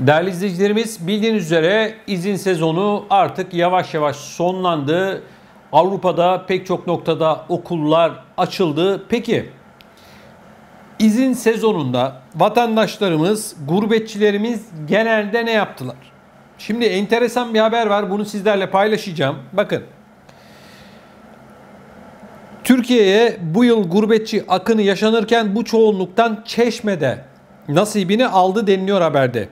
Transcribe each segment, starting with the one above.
Değerli izleyicilerimiz, bildiğiniz üzere izin sezonu artık yavaş yavaş sonlandı. Avrupa'da pek çok noktada okullar açıldı. Peki izin sezonunda vatandaşlarımız, gurbetçilerimiz genelde ne yaptılar? Şimdi enteresan bir haber var. Bunu sizlerle paylaşacağım. Bakın. Türkiye'ye bu yıl gurbetçi akını yaşanırken bu çoğunluktan Çeşme'de nasibini aldı deniliyor haberde.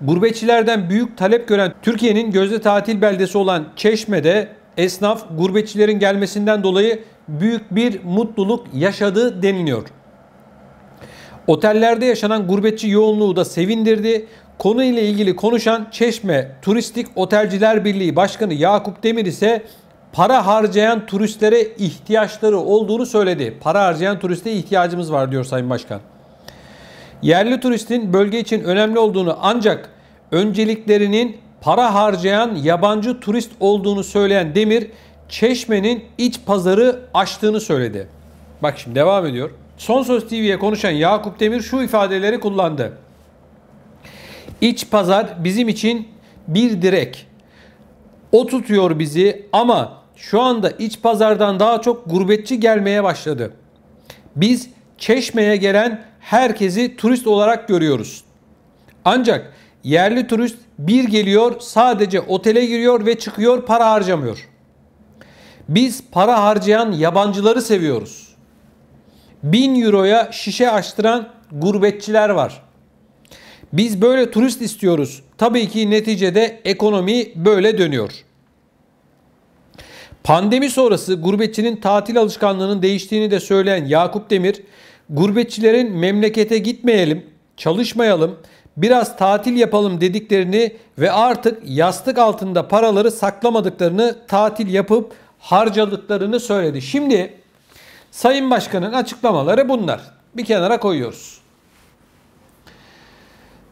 Gurbetçilerden büyük talep gören Türkiye'nin gözde tatil beldesi olan Çeşme'de esnaf gurbetçilerin gelmesinden dolayı büyük bir mutluluk yaşadı deniliyor. Otellerde yaşanan gurbetçi yoğunluğu da sevindirdi. Konuyla ilgili konuşan Çeşme Turistik Otelciler Birliği Başkanı Yakup Demir ise para harcayan turistlere ihtiyaçları olduğunu söyledi. Para harcayan turiste ihtiyacımız var diyor Sayın Başkan. Yerli turistin bölge için önemli olduğunu ancak önceliklerinin para harcayan yabancı turist olduğunu söyleyen Demir, Çeşme'nin iç pazarı açtığını söyledi. Bak şimdi devam ediyor. Son Söz TV'ye konuşan Yakup Demir şu ifadeleri kullandı. İç pazar bizim için bir direk. O tutuyor bizi ama şu anda iç pazardan daha çok gurbetçi gelmeye başladı. Biz Çeşme'ye gelen herkesi turist olarak görüyoruz. Ancak yerli turist bir geliyor, sadece otele giriyor ve çıkıyor, para harcamıyor. Biz para harcayan yabancıları seviyoruz. 1000 euroya şişe açtıran gurbetçiler var. Biz böyle turist istiyoruz. Tabii ki neticede ekonomi böyle dönüyor. Pandemi sonrası gurbetçinin tatil alışkanlığının değiştiğini de söyleyen Yakup Demir, gurbetçilerin memlekete gitmeyelim, çalışmayalım, biraz tatil yapalım dediklerini ve artık yastık altında paraları saklamadıklarını, tatil yapıp harcadıklarını söyledi. Şimdi Sayın Başkan'ın açıklamaları bunlar. Bir kenara koyuyoruz.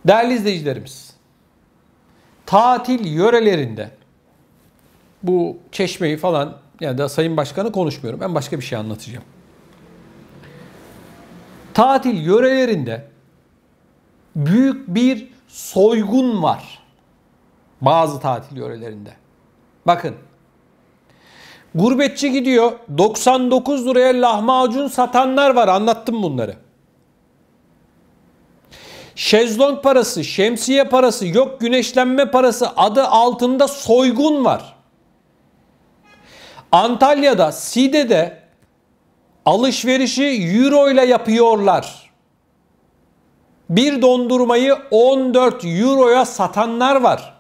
Değerli izleyicilerimiz, tatil yörelerinde bu Çeşme'yi falan yani da Sayın Başkan'ı konuşmuyorum. Ben başka bir şey anlatacağım. Tatil yörelerinde büyük bir soygun var. Bazı tatil yörelerinde. Bakın. Gurbetçi gidiyor. 99 liraya lahmacun satanlar var. Anlattım bunları. Şezlong parası, şemsiye parası, yok güneşlenme parası adı altında soygun var. Antalya'da, Side'de alışverişi euro ile yapıyorlar. Bir dondurmayı 14 euroya satanlar var.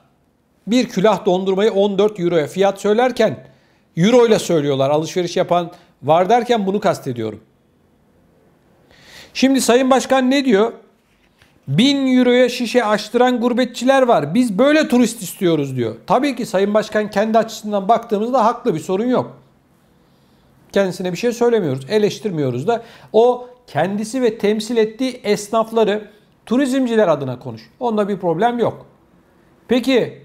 Bir külah dondurmayı 14 euroya fiyat söylerken euro ile söylüyorlar. Alışveriş yapan var derken bunu kastediyorum. Şimdi Sayın Başkan ne diyor? 1000 euroya şişe açtıran gurbetçiler var. Biz böyle turist istiyoruz diyor. Tabii ki Sayın Başkan kendi açısından baktığımızda haklı, bir sorun yok. Kendisine bir şey söylemiyoruz, eleştirmiyoruz da. O kendisi ve temsil ettiği esnafları, turizmciler adına konuş. Onda bir problem yok. Peki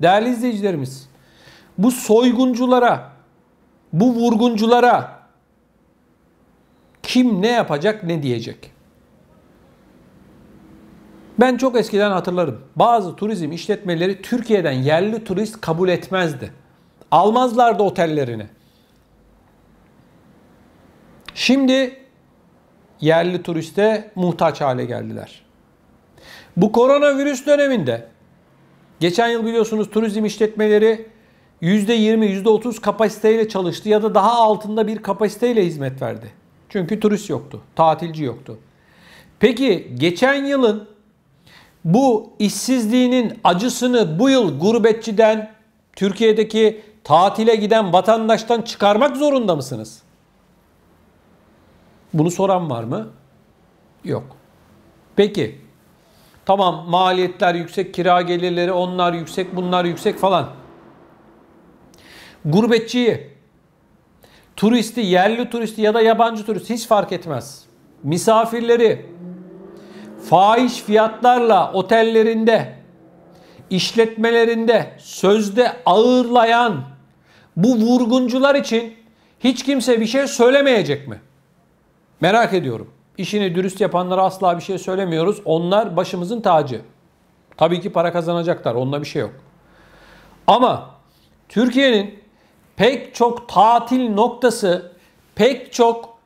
değerli izleyicilerimiz, bu soygunculara, bu vurgunculara kim ne yapacak, ne diyecek? Ben çok eskiden hatırlarım. Bazı turizm işletmeleri Türkiye'den yerli turist kabul etmezdi. Almazlardı otellerine. Şimdi yerli turiste muhtaç hale geldiler. Bu koronavirüs döneminde geçen yıl biliyorsunuz turizm işletmeleri %20, %30 kapasiteyle çalıştı ya da daha altında bir kapasiteyle hizmet verdi. Çünkü turist yoktu, tatilci yoktu. Peki geçen yılın bu işsizliğinin acısını bu yıl gurbetçiden, Türkiye'deki tatile giden vatandaştan çıkarmak zorunda mısınız? Bunu soran var mı? Yok. Peki. Tamam, maliyetler yüksek, kira gelirleri onlar yüksek, bunlar yüksek falan. Gurbetçiyi, turisti, yerli turisti ya da yabancı turist hiç fark etmez. Misafirleri fahiş fiyatlarla otellerinde, işletmelerinde sözde ağırlayan bu vurguncular için hiç kimse bir şey söylemeyecek mi? Merak ediyorum. İşini dürüst yapanlara asla bir şey söylemiyoruz. Onlar başımızın tacı. Tabii ki para kazanacaklar. Onda bir şey yok. Ama Türkiye'nin pek çok tatil noktası, pek çok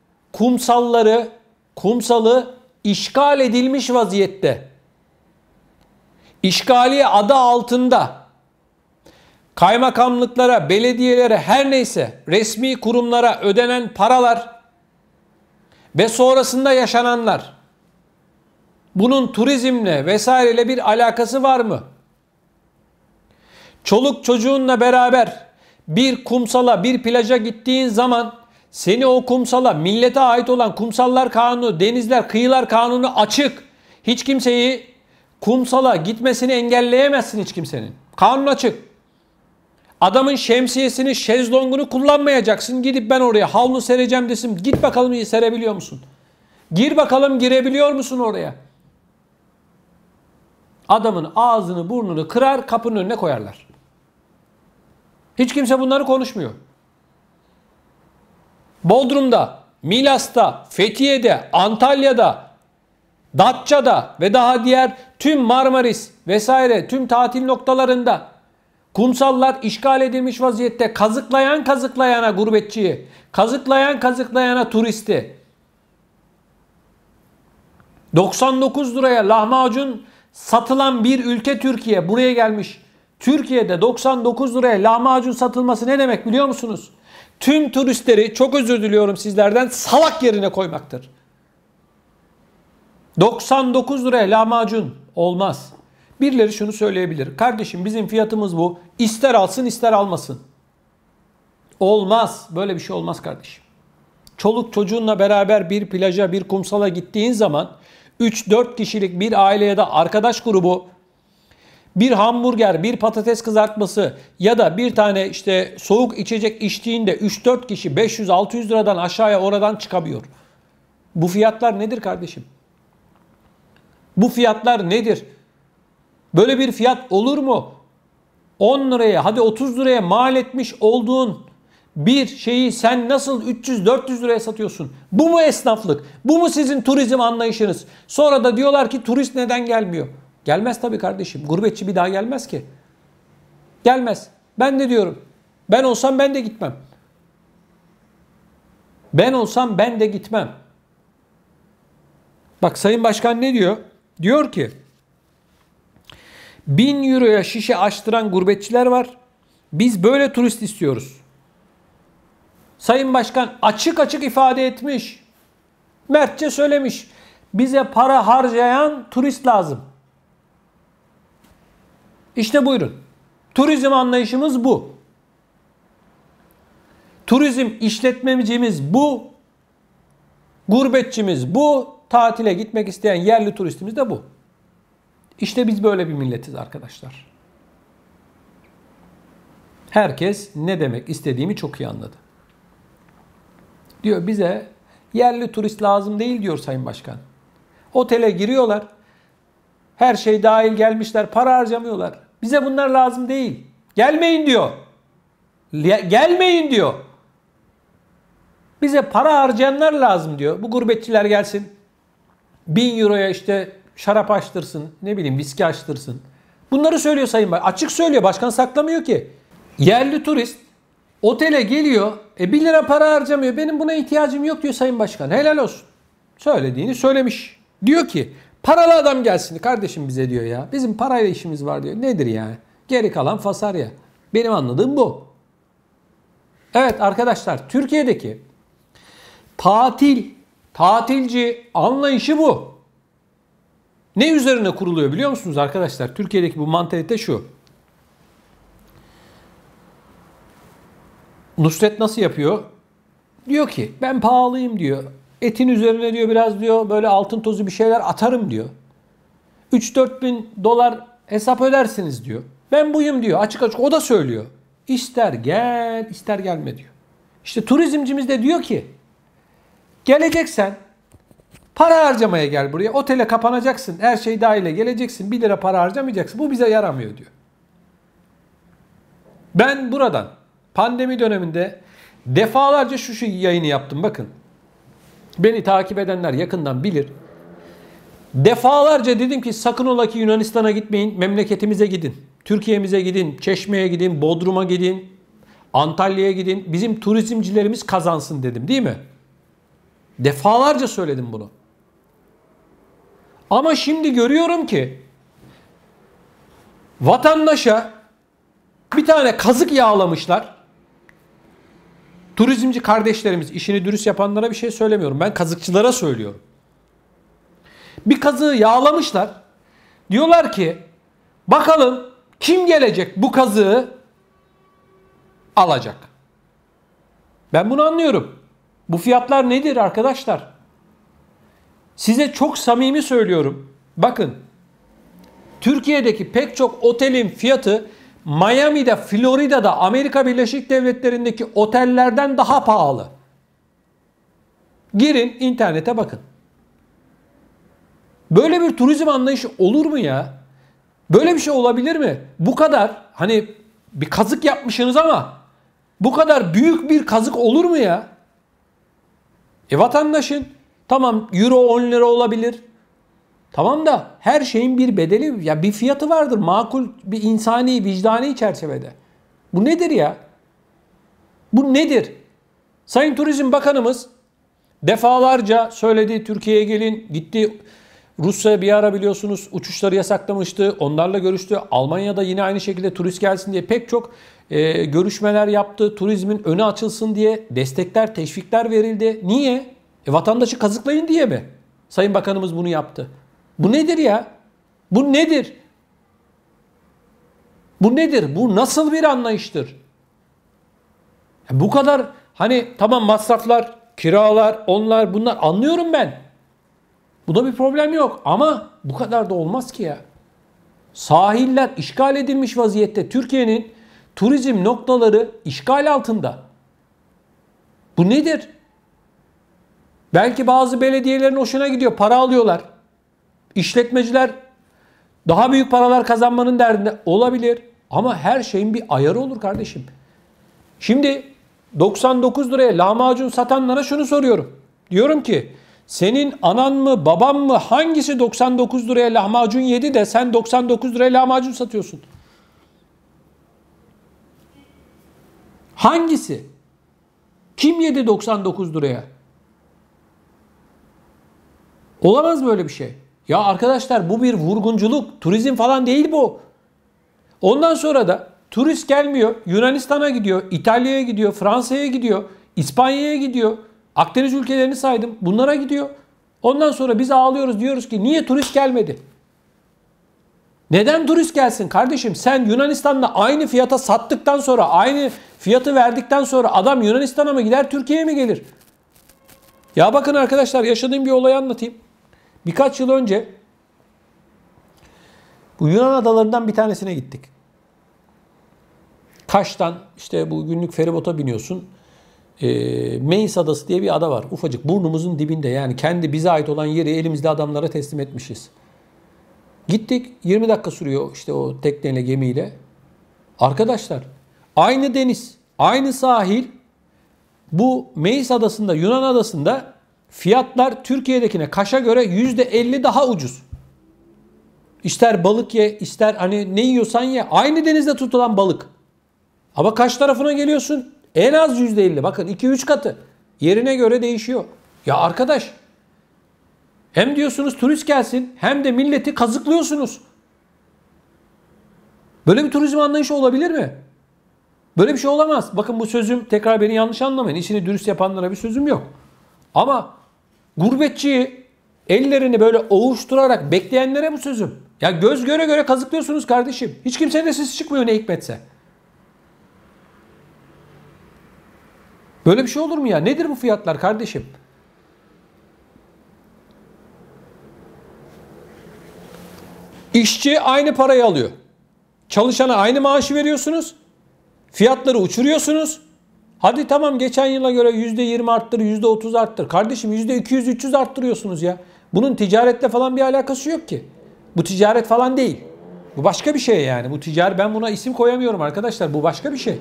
kumsalı işgal edilmiş vaziyette. İşgaliye adı altında kaymakamlıklara, belediyelere, her neyse resmi kurumlara ödenen paralar ve sonrasında yaşananlar, bunun turizmle vesaireyle bir alakası var mı? Çoluk çocuğunla beraber bir kumsala, bir plaja gittiğin zaman seni o kumsala, millete ait olan kumsallar kanunu, denizler, kıyılar kanunu açık. Hiç kimseyi kumsala gitmesini engelleyemezsin hiç kimsenin. Kanun açık. Adamın şemsiyesini, şezlongunu kullanmayacaksın. Gidip ben oraya havlu sereceğim desin. Git bakalım serebiliyor musun? Gir bakalım girebiliyor musun oraya? Adamın ağzını burnunu kırar, kapının önüne koyarlar. Hiç kimse bunları konuşmuyor. Bodrum'da, Milas'ta, Fethiye'de, Antalya'da, Datça'da ve daha diğer tüm Marmaris vesaire tüm tatil noktalarında kumsallar işgal edilmiş vaziyette, kazıklayana gurbetçiyi, kazıklayana turisti. 99 liraya lahmacun satılan bir ülke Türkiye buraya gelmiş. Türkiye'de 99 liraya lahmacun satılması ne demek biliyor musunuz? Tüm turistleri, çok özür diliyorum sizlerden, salak yerine koymaktır. 99 liraya lahmacun olmaz. Birileri şunu söyleyebilir. Kardeşim bizim fiyatımız bu. İster alsın ister almasın. Olmaz. Böyle bir şey olmaz kardeşim. Çoluk çocuğunla beraber bir plaja, bir kumsala gittiğin zaman 3-4 kişilik bir aile ya da arkadaş grubu bir hamburger, bir patates kızartması ya da bir tane işte soğuk içecek içtiğinde 3-4 kişi 500-600 liradan aşağıya oradan çıkamıyor. Bu fiyatlar nedir kardeşim? Bu fiyatlar nedir? Böyle bir fiyat olur mu? 10 liraya, hadi 30 liraya mal etmiş olduğun bir şeyi sen nasıl 300-400 liraya satıyorsun? Bu mu esnaflık? Bu mu sizin turizm anlayışınız? Sonra da diyorlar ki turist neden gelmiyor? Gelmez tabii kardeşim. Gurbetçi bir daha gelmez ki. Gelmez. Ben de diyorum. Ben olsam ben de gitmem. Ben olsam ben de gitmem. Bak Sayın Başkan ne diyor? Diyor ki 1000 euroya şişe açtıran gurbetçiler var. Biz böyle turist istiyoruz. Sayın Başkan açık açık ifade etmiş. Mertçe söylemiş. Bize para harcayan turist lazım. İşte buyurun. Turizm anlayışımız bu. Turizm işletmecimiz bu. Gurbetçimiz bu. Tatile gitmek isteyen yerli turistimiz de bu. İşte biz böyle bir milletiz arkadaşlar. Herkes ne demek istediğimi çok iyi anladı. Diyor bize yerli turist lazım değil diyor Sayın Başkan. Otele giriyorlar. Her şey dahil gelmişler. Para harcamıyorlar. Bize bunlar lazım değil. Gelmeyin diyor. Gelmeyin diyor. Bize para harcayanlar lazım diyor. Bu gurbetçiler gelsin. 1000 euroya işte şarap açtırsın. Ne bileyim viski açtırsın. Bunları söylüyor Sayın Başkan. Açık söylüyor. Başkan saklamıyor ki. Yerli turist otele geliyor. 1 lira para harcamıyor. Benim buna ihtiyacım yok diyor Sayın Başkan. Helal olsun. Söylediğini söylemiş. Diyor ki paralı adam gelsin kardeşim bize diyor ya. Bizim parayla işimiz var diyor. Nedir yani? Geri kalan fasarya. Benim anladığım bu. Evet arkadaşlar Türkiye'deki tatilci anlayışı bu. Ne üzerine kuruluyor biliyor musunuz arkadaşlar? Türkiye'deki bu mantalite şu. Nusret nasıl yapıyor? Diyor ki ben pahalıyım diyor. Etin üzerine diyor biraz diyor böyle altın tozu bir şeyler atarım diyor. 3-4 bin dolar hesap ödersiniz diyor. Ben buyum diyor açık açık o da söylüyor. İster gel ister gelme diyor. İşte turizmcimiz de diyor ki geleceksen para harcamaya gel buraya. Otele kapanacaksın. Her şey dahile geleceksin. 1 lira para harcamayacaksın. Bu bize yaramıyor diyor. Ben buradan pandemi döneminde defalarca şu yayını yaptım. Bakın. Beni takip edenler yakından bilir. Defalarca dedim ki sakın ola ki Yunanistan'a gitmeyin, memleketimize gidin. Türkiye'mize gidin, Çeşme'ye gidin, Bodrum'a gidin, Antalya'ya gidin. Bizim turizmcilerimiz kazansın dedim, değil mi? Defalarca söyledim bunu. Ama şimdi görüyorum ki vatandaşa bir tane kazık yağlamışlar. Turizmci kardeşlerimiz, işini dürüst yapanlara bir şey söylemiyorum. Ben kazıkçılara söylüyorum. Bir kazığı yağlamışlar. Diyorlar ki bakalım kim gelecek bu kazığı alacak. Ben bunu anlıyorum. Bu fiyatlar nedir arkadaşlar? Size çok samimi söylüyorum. Bakın, Türkiye'deki pek çok otelin fiyatı Miami'de, Florida'da, Amerika Birleşik Devletleri'ndeki otellerden daha pahalı. Girin internete bakın. Böyle bir turizm anlayışı olur mu ya? Böyle bir şey olabilir mi? Bu kadar hani bir kazık yapmışsınız ama bu kadar büyük bir kazık olur mu ya? Vatandaşın tamam euro 10 lira olabilir. Tamam da her şeyin bir bedeli, ya bir fiyatı vardır. Makul bir insani, vicdani çerçevede. Bu nedir ya? Bu nedir? Sayın Turizm Bakanımız defalarca söyledi, Türkiye'ye gelin, gitti. Rusya bir ara biliyorsunuz uçuşları yasaklamıştı. Onlarla görüştü. Almanya'da yine aynı şekilde turist gelsin diye pek çok görüşmeler yaptı. Turizmin önü açılsın diye destekler, teşvikler verildi. Niye? Vatandaşı kazıklayın diye mi? Sayın Bakanımız bunu yaptı. Bu nedir ya? Bu nedir? Bu nedir? Bu nasıl bir anlayıştır? Bu kadar hani tamam masraflar, kiralar, onlar bunlar anlıyorum ben. Bunda bir problem yok ama bu kadar da olmaz ki ya. Sahiller işgal edilmiş vaziyette. Türkiye'nin turizm noktaları işgal altında. Bu nedir? Belki bazı belediyelerin hoşuna gidiyor. Para alıyorlar. İşletmeciler daha büyük paralar kazanmanın derdinde olabilir. Ama her şeyin bir ayarı olur kardeşim. Şimdi 99 liraya lahmacun satanlara şunu soruyorum. Diyorum ki senin anan mı baban mı hangisi 99 liraya lahmacun yedi de sen 99 liraya lahmacun satıyorsun? Hangisi? Kim yedi 99 liraya? Olamaz böyle bir şey. Ya arkadaşlar bu bir vurgunculuk. Turizm falan değil bu. Ondan sonra da turist gelmiyor. Yunanistan'a gidiyor, İtalya'ya gidiyor, Fransa'ya gidiyor, İspanya'ya gidiyor. Akdeniz ülkelerini saydım. Bunlara gidiyor. Ondan sonra biz ağlıyoruz, diyoruz ki niye turist gelmedi? Neden turist gelsin kardeşim? Sen Yunanistan'da aynı fiyata sattıktan sonra, aynı fiyatı verdikten sonra adam Yunanistan'a mı gider, Türkiye'ye mi gelir? Ya bakın arkadaşlar, yaşadığım bir olayı anlatayım. Birkaç yıl önce bu Yunan adalarından bir tanesine gittik. Kaş'tan işte bu günlük feribota biniyorsun. Meis Adası diye bir ada var. Ufacık, burnumuzun dibinde, yani kendi bize ait olan yeri elimizde adamlara teslim etmişiz. Gittik, 20 dakika sürüyor işte o tekneyle, gemiyle. Arkadaşlar aynı deniz, aynı sahil, bu Meis Adası'nda, Yunan adasında fiyatlar Türkiye'dekine, Kaş'a göre %50 daha ucuz. İster balık ye, ister hani ne yiyorsan ye. Aynı denizde tutulan balık. Ama Kaş tarafına geliyorsun en az %50. Bakın 2-3 katı. Yerine göre değişiyor. Ya arkadaş, hem diyorsunuz turist gelsin hem de milleti kazıklıyorsunuz. Böyle bir turizm anlayışı olabilir mi? Böyle bir şey olamaz. Bakın bu sözüm, tekrar beni yanlış anlamayın. İşini dürüst yapanlara bir sözüm yok. Ama gurbetçiyi ellerini böyle ovuşturarak bekleyenlere bu sözüm. Ya göz göre göre kazıklıyorsunuz kardeşim. Hiç kimsenin de sesi çıkmıyor ne hikmetse. Böyle bir şey olur mu ya? Nedir bu fiyatlar kardeşim? İşçi aynı parayı alıyor. Çalışana aynı maaşı veriyorsunuz. Fiyatları uçuruyorsunuz. Hadi tamam, geçen yıla göre %20 arttır, %30 arttır. Kardeşim %200-300 arttırıyorsunuz ya. Bunun ticaretle falan bir alakası yok ki. Bu ticaret falan değil. Bu başka bir şey yani. Bu ticaret, ben buna isim koyamıyorum arkadaşlar. Bu başka bir şey.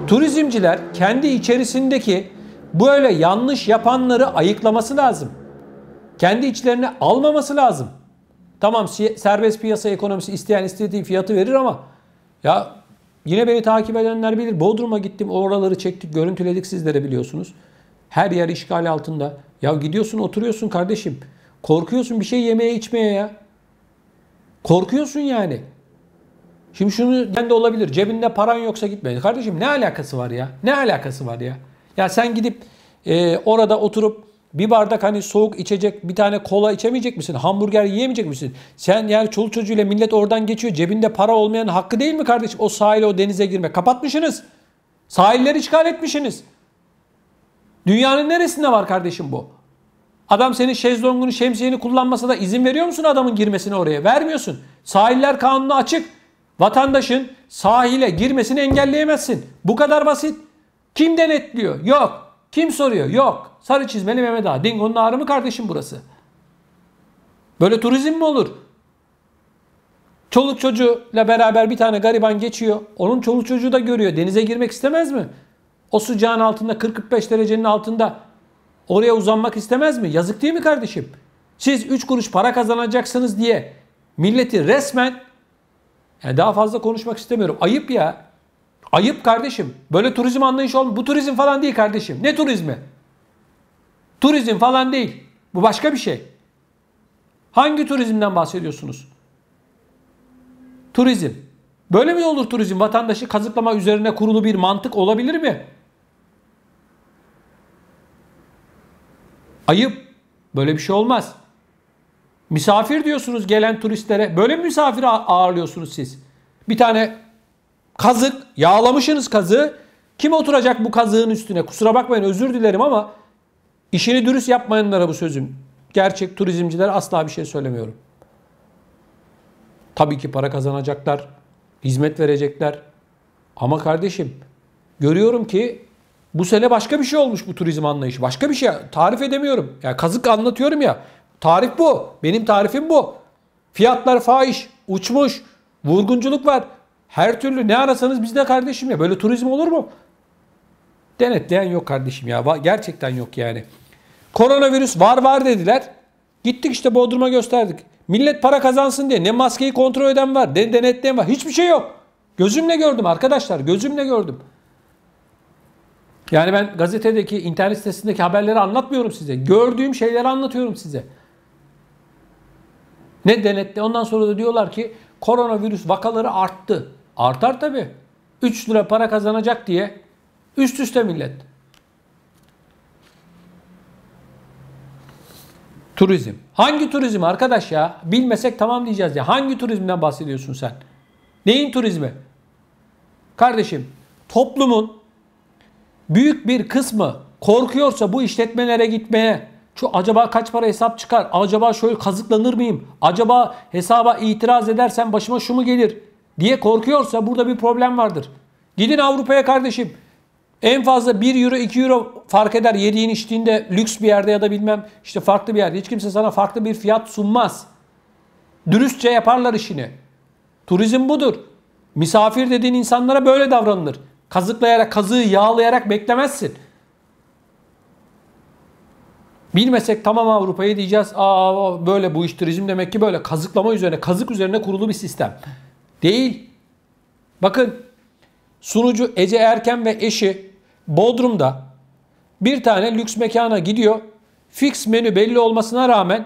Turizmciler kendi içerisindeki böyle yanlış yapanları ayıklaması lazım. kendi içlerine almaması lazım. Tamam, serbest piyasa ekonomisi, isteyen istediği fiyatı verir ama ya yine beni takip edenler bilir. Bodrum'a gittim, oraları çektik, görüntüledik, sizlere biliyorsunuz. Her yer işgal altında. Ya gidiyorsun, oturuyorsun kardeşim. Korkuyorsun bir şey yemeye içmeye ya. Korkuyorsun yani. Şimdi şunu de olabilir. Cebinde paran yoksa gitme. Kardeşim ne alakası var ya? Ne alakası var ya? Ya sen gidip orada oturup bir bardak hani soğuk içecek, bir tane kola içemeyecek misin? Hamburger yiyemeyecek misin? Sen yani çoluk çocuğuyla millet oradan geçiyor. Cebinde para olmayan hakkı değil mi kardeşim? O sahile, o denize girmek. Kapatmışsınız. Sahilleri işgal etmişsiniz. Dünyanın neresinde var kardeşim bu? Adam senin şezlongunu, şemsiyeni kullanmasa da izin veriyor musun adamın girmesine oraya? Vermiyorsun. Sahiller kanunu açık. Vatandaşın sahile girmesini engelleyemezsin. Bu kadar basit. Kim denetliyor? Yok. Kim soruyor? Yok. Sarı çizmeli Mehmet Ağa. Dingo'nun ağrı mı kardeşim burası? Böyle turizm mi olur? Çoluk çocuğuyla beraber bir tane gariban geçiyor. Onun çoluk çocuğu da görüyor. Denize girmek istemez mi? O sıcağın altında, 40-45 derecenin altında oraya uzanmak istemez mi? Yazık değil mi kardeşim? Siz 3 kuruş para kazanacaksınız diye milleti resmen, yani daha fazla konuşmak istemiyorum. Ayıp ya. Ayıp kardeşim. Böyle turizm anlayışı olmuyor. Bu turizm falan değil kardeşim. Ne turizmi? Turizm falan değil. Bu başka bir şey. Hangi turizmden bahsediyorsunuz? Turizm. Böyle mi olur turizm? Vatandaşı kazıklama üzerine kurulu bir mantık olabilir mi? Ayıp. Böyle bir şey olmaz. Misafir diyorsunuz gelen turistlere. Böyle mi misafir ağırlıyorsunuz siz? Bir tane kazık, yağlamışsınız kazığı. Kim oturacak bu kazığın üstüne? Kusura bakmayın, özür dilerim ama işini dürüst yapmayanlara bu sözüm. Gerçek turizmcilere asla bir şey söylemiyorum. Tabii ki para kazanacaklar, hizmet verecekler. Ama kardeşim, görüyorum ki bu sene başka bir şey olmuş bu turizm anlayışı. Başka bir şey tarif edemiyorum. Ya kazık anlatıyorum ya. Tarif bu. Benim tarifim bu. Fiyatlar fahiş, uçmuş, vurgunculuk var. Her türlü ne arasanız bizde kardeşim ya. Böyle turizm olur mu? Denetleyen yok kardeşim ya. Gerçekten yok yani. Koronavirüs var dediler. Gittik işte Bodrum'a gösterdik. Millet para kazansın diye ne maskeyi kontrol eden var, ne denetleyen var. Hiçbir şey yok. Gözümle gördüm arkadaşlar. Gözümle gördüm. Yani ben gazetedeki, internet sitesindeki haberleri anlatmıyorum size. Gördüğüm şeyleri anlatıyorum size. Ne denetle? Ondan sonra da diyorlar ki koronavirüs vakaları arttı. Artar tabii. 3 lira para kazanacak diye üst üste millet. Turizm. Hangi turizm arkadaş ya? Bilmesek tamam diyeceğiz ya. Hangi turizmden bahsediyorsun sen? Neyin turizmi? Kardeşim, toplumun büyük bir kısmı korkuyorsa bu işletmelere gitmeye, şu acaba kaç para hesap çıkar? Acaba şöyle kazıklanır mıyım? Acaba hesaba itiraz edersem başıma şu mu gelir? Diye korkuyorsa burada bir problem vardır. Gidin Avrupa'ya kardeşim. En fazla 1 euro 2 euro fark eder yediğin içtiğinde lüks bir yerde ya da bilmem işte farklı bir yerde. Hiç kimse sana farklı bir fiyat sunmaz. Dürüstçe yaparlar işini. Turizm budur. Misafir dediğin insanlara böyle davranılır. Kazıklayarak, kazığı yağlayarak beklemezsin. Bilmesek tamam Avrupa'yı diyeceğiz. Aa böyle bu iş turizm demek ki böyle kazıklama üzerine, kazık üzerine kurulu bir sistem. Değil. Bakın sunucu Ece Erken ve eşi Bodrum'da bir tane lüks mekana gidiyor. Fix menü belli olmasına rağmen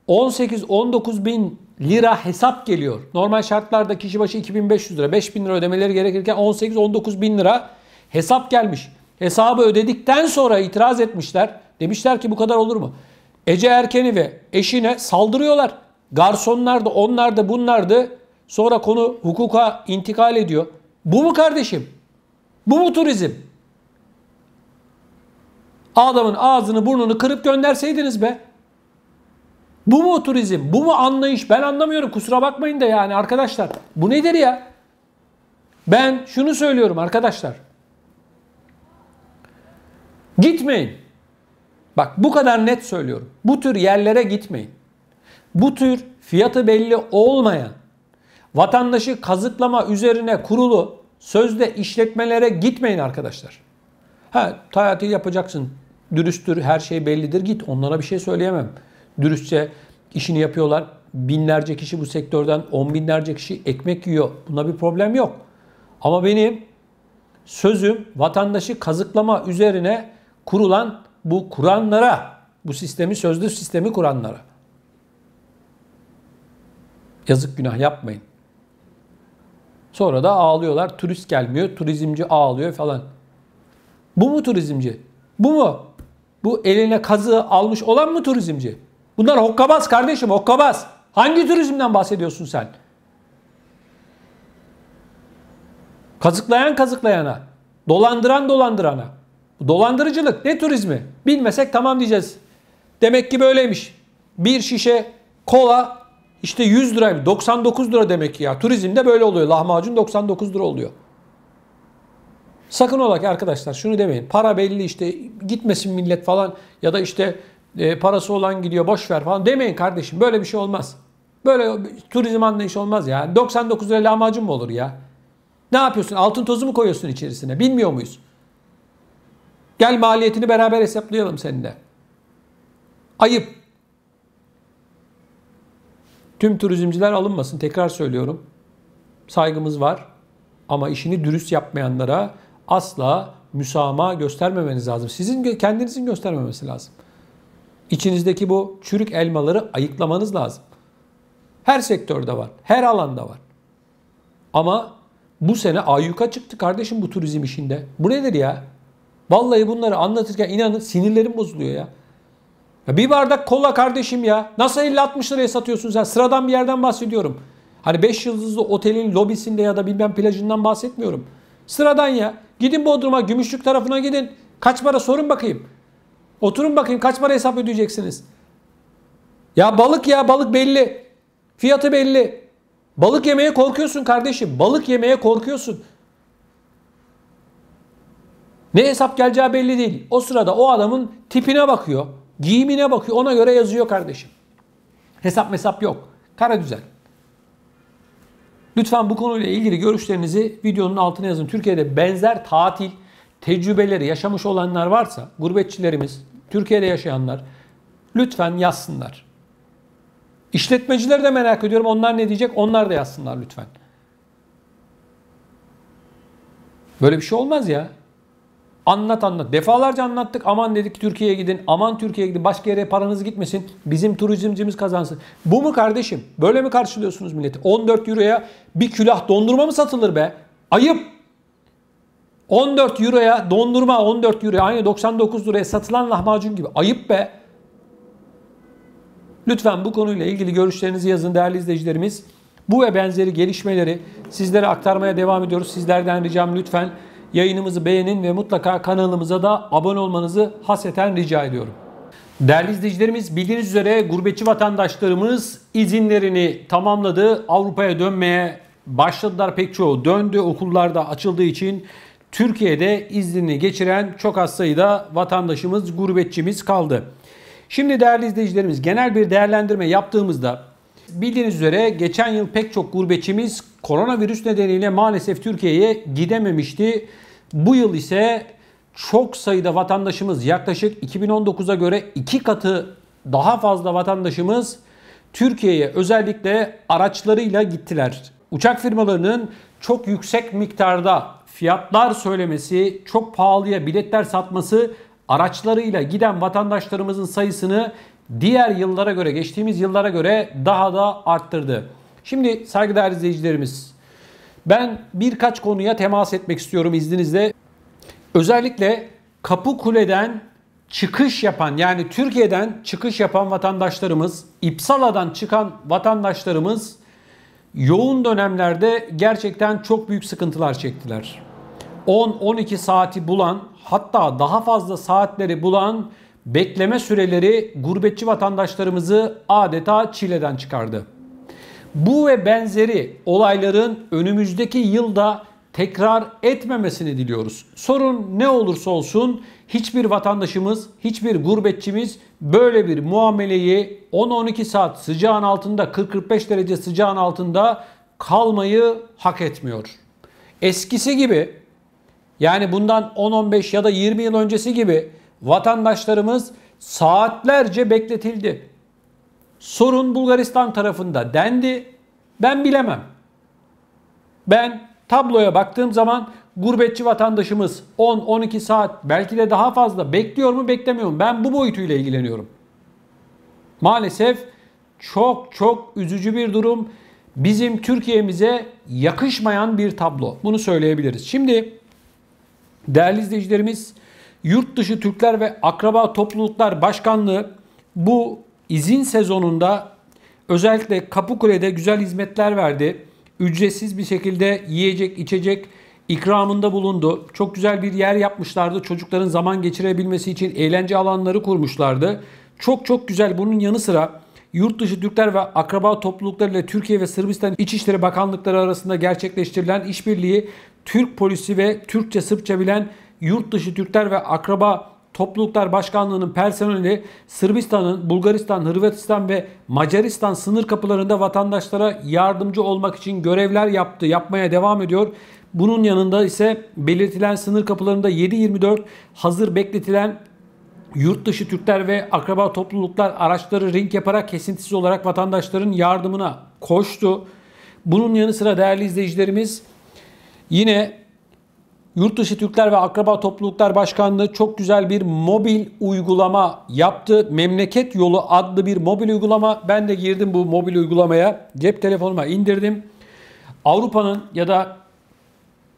18-19 bin lira hesap geliyor. Normal şartlarda kişi başı 2500 lira, 5000 lira ödemeleri gerekirken 18-19 bin lira hesap gelmiş. Hesabı ödedikten sonra itiraz etmişler. Demişler ki bu kadar olur mu? Ece Erken'i ve eşine saldırıyorlar. Garsonlar da onlar da bunlar da. Sonra konu hukuka intikal ediyor. Bu mu kardeşim? Bu mu turizm? Adamın ağzını burnunu kırıp gönderseydiniz be. Bu mu turizm? Bu mu anlayış? Ben anlamıyorum. Kusura bakmayın da yani arkadaşlar. Bu nedir ya? Ben şunu söylüyorum arkadaşlar. Gitmeyin. Bak bu kadar net söylüyorum. Bu tür yerlere gitmeyin. Bu tür fiyatı belli olmayan, vatandaşı kazıklama üzerine kurulu sözde işletmelere gitmeyin arkadaşlar. Ha, tatil yapacaksın. Dürüsttür, her şey bellidir. Git. Onlara bir şey söyleyemem. dürüstçe işini yapıyorlar. Binlerce kişi bu sektörden, on binlerce kişi ekmek yiyor. Bunda bir problem yok. Ama benim sözüm vatandaşı kazıklama üzerine kurulan bu kuranlara, bu sistemi, sözlü sistemi kuranlara. Yazık, günah yapmayın. Sonra da ağlıyorlar. Turist gelmiyor, turizmci ağlıyor falan. Bu mu turizmci? Bu mu? Bu eline kazığı almış olan mı turizmci? Bunlar hokkabaz kardeşim, hokkabaz. Hangi turizmden bahsediyorsun sen? Kazıklayan kazıklayana, dolandıran dolandırana. Dolandırıcılık ne turizmi? Bilmesek tamam diyeceğiz. Demek ki böyleymiş. Bir şişe kola işte 100 lira, 99 lira demek ki ya. Turizmde böyle oluyor. Lahmacun 99 lira oluyor. Sakın ola ki arkadaşlar şunu demeyin. Para belli işte, gitmesin millet falan ya da işte parası olan gidiyor boş ver falan demeyin kardeşim. Böyle bir şey olmaz. Böyle turizm anlayışı olmaz ya. 99 lira lahmacun mu olur ya? Ne yapıyorsun? Altın tozu mu koyuyorsun içerisine? Bilmiyor muyuz? Gel maliyetini beraber hesaplayalım seninle. Ayıp. Tüm turizmciler alınmasın. Tekrar söylüyorum. Saygımız var. Ama işini dürüst yapmayanlara asla müsamaha göstermemeniz lazım. Sizin kendinizin göstermemesi lazım. İçinizdeki bu çürük elmaları ayıklamanız lazım. Her sektörde var. Her alanda var. Ama bu sene ayyuka çıktı kardeşim bu turizm işinde. Bu nedir ya? Vallahi bunları anlatırken inanın sinirlerim bozuluyor ya. Ya bir bardak kola kardeşim ya. Nasıl 50-60 liraya satıyorsun sen? Sıradan bir yerden bahsediyorum. Hani 5 yıldızlı otelin lobisinde ya da bilmem plajından bahsetmiyorum. Sıradan ya. Gidin Bodrum'a, Gümüşlük tarafına gidin. Kaç para sorun bakayım. Oturun bakayım kaç para hesap ödeyeceksiniz. Ya balık belli. Fiyatı belli. Balık yemeye korkuyorsun kardeşim. Balık yemeye korkuyorsun. Ne hesap geleceği belli değil. O sırada o adamın tipine bakıyor. Giyimine bakıyor. Ona göre yazıyor kardeşim. Hesap yok. Kara düzen. Lütfen bu konuyla ilgili görüşlerinizi videonun altına yazın. Türkiye'de benzer tatil tecrübeleri yaşamış olanlar varsa, gurbetçilerimiz, Türkiye'de yaşayanlar lütfen yazsınlar. İşletmecileri de merak ediyorum. Onlar ne diyecek? Onlar da yazsınlar lütfen. Böyle bir şey olmaz ya. Anlat. Defalarca anlattık. Aman dedik Türkiye'ye gidin. Aman Türkiye'ye gidin. Başka yere paranız gitmesin. Bizim turizmcimiz kazansın. Bu mu kardeşim? Böyle mi karşılıyorsunuz milleti? 14 euroya bir külah dondurma mı satılır be? Ayıp. 14 euroya dondurma, 14 euroya aynı 99 liraya satılan lahmacun gibi. Ayıp be. Lütfen bu konuyla ilgili görüşlerinizi yazın değerli izleyicilerimiz. Bu ve benzeri gelişmeleri sizlere aktarmaya devam ediyoruz. Sizlerden ricam lütfen yayınımızı beğenin ve mutlaka kanalımıza da abone olmanızı hasreten rica ediyorum. Değerli izleyicilerimiz, bildiğiniz üzere gurbetçi vatandaşlarımız izinlerini tamamladı. Avrupa'ya dönmeye başladılar, pek çoğu döndü. Okullarda açıldığı için Türkiye'de iznini geçiren çok az sayıda vatandaşımız, gurbetçimiz kaldı. Şimdi değerli izleyicilerimiz, genel bir değerlendirme yaptığımızda bildiğiniz üzere geçen yıl pek çok gurbetçimiz koronavirüs nedeniyle maalesef Türkiye'ye gidememişti. Bu yıl ise çok sayıda vatandaşımız, yaklaşık 2019'a göre 2 katı daha fazla vatandaşımız Türkiye'ye özellikle araçlarıyla gittiler. Uçak firmalarının çok yüksek miktarda fiyatlar söylemesi, çok pahalıya biletler satması araçlarıyla giden vatandaşlarımızın sayısını diğer yıllara göre, geçtiğimiz yıllara göre daha da arttırdı. Şimdi saygıdeğer izleyicilerimiz, ben birkaç konuya temas etmek istiyorum izninizle. Özellikle Kapıkule'den çıkış yapan, yani Türkiye'den çıkış yapan vatandaşlarımız, İpsala'dan çıkan vatandaşlarımız yoğun dönemlerde gerçekten çok büyük sıkıntılar çektiler. 10-12 saati bulan, hatta daha fazla saatleri bulan bekleme süreleri gurbetçi vatandaşlarımızı adeta çileden çıkardı. Bu ve benzeri olayların önümüzdeki yılda tekrar etmemesini diliyoruz. Sorun ne olursa olsun hiçbir vatandaşımız, hiçbir gurbetçimiz böyle bir muameleyi 10-12 saat sıcağın altında, 40-45 derece sıcağın altında kalmayı hak etmiyor. Eskisi gibi, yani bundan 10-15 ya da 20 yıl öncesi gibi vatandaşlarımız saatlerce bekletildi. Sorun Bulgaristan tarafında dendi. Ben bilemem. Ben tabloya baktığım zaman gurbetçi vatandaşımız 10-12 saat belki de daha fazla bekliyor mu beklemiyor mu? Ben bu boyutuyla ilgileniyorum. Maalesef çok çok üzücü bir durum. Bizim Türkiye'mize yakışmayan bir tablo. Bunu söyleyebiliriz. Şimdi değerli izleyicilerimiz, Yurtdışı Türkler ve Akraba Topluluklar Başkanlığı bu izin sezonunda özellikle Kapıkule'de güzel hizmetler verdi. Ücretsiz bir şekilde yiyecek, içecek ikramında bulundu. Çok güzel bir yer yapmışlardı. Çocukların zaman geçirebilmesi için eğlence alanları kurmuşlardı. Çok çok güzel. Bunun yanı sıra Yurtdışı Türkler ve Akraba Toplulukları ile Türkiye ve Sırbistan İçişleri Bakanlıkları arasında gerçekleştirilen işbirliği, Türk polisi ve Türkçe Sırpça bilen Yurtdışı Türkler ve Akraba Topluluklar Başkanlığı'nın personeli Sırbistan'ın, Bulgaristan, Hırvatistan ve Macaristan sınır kapılarında vatandaşlara yardımcı olmak için görevler yaptı, yapmaya devam ediyor. Bunun yanında ise belirtilen sınır kapılarında 7/24 hazır bekletilen Yurtdışı Türkler ve Akraba Topluluklar araçları ring yaparak kesintisiz olarak vatandaşların yardımına koştu. Bunun yanı sıra değerli izleyicilerimiz, yine Yurtdışı Türkler ve Akraba Topluluklar Başkanlığı çok güzel bir mobil uygulama yaptı. Memleket Yolu adlı bir mobil uygulama. Ben de girdim bu mobil uygulamaya. Cep telefonuma indirdim. Avrupa'nın ya da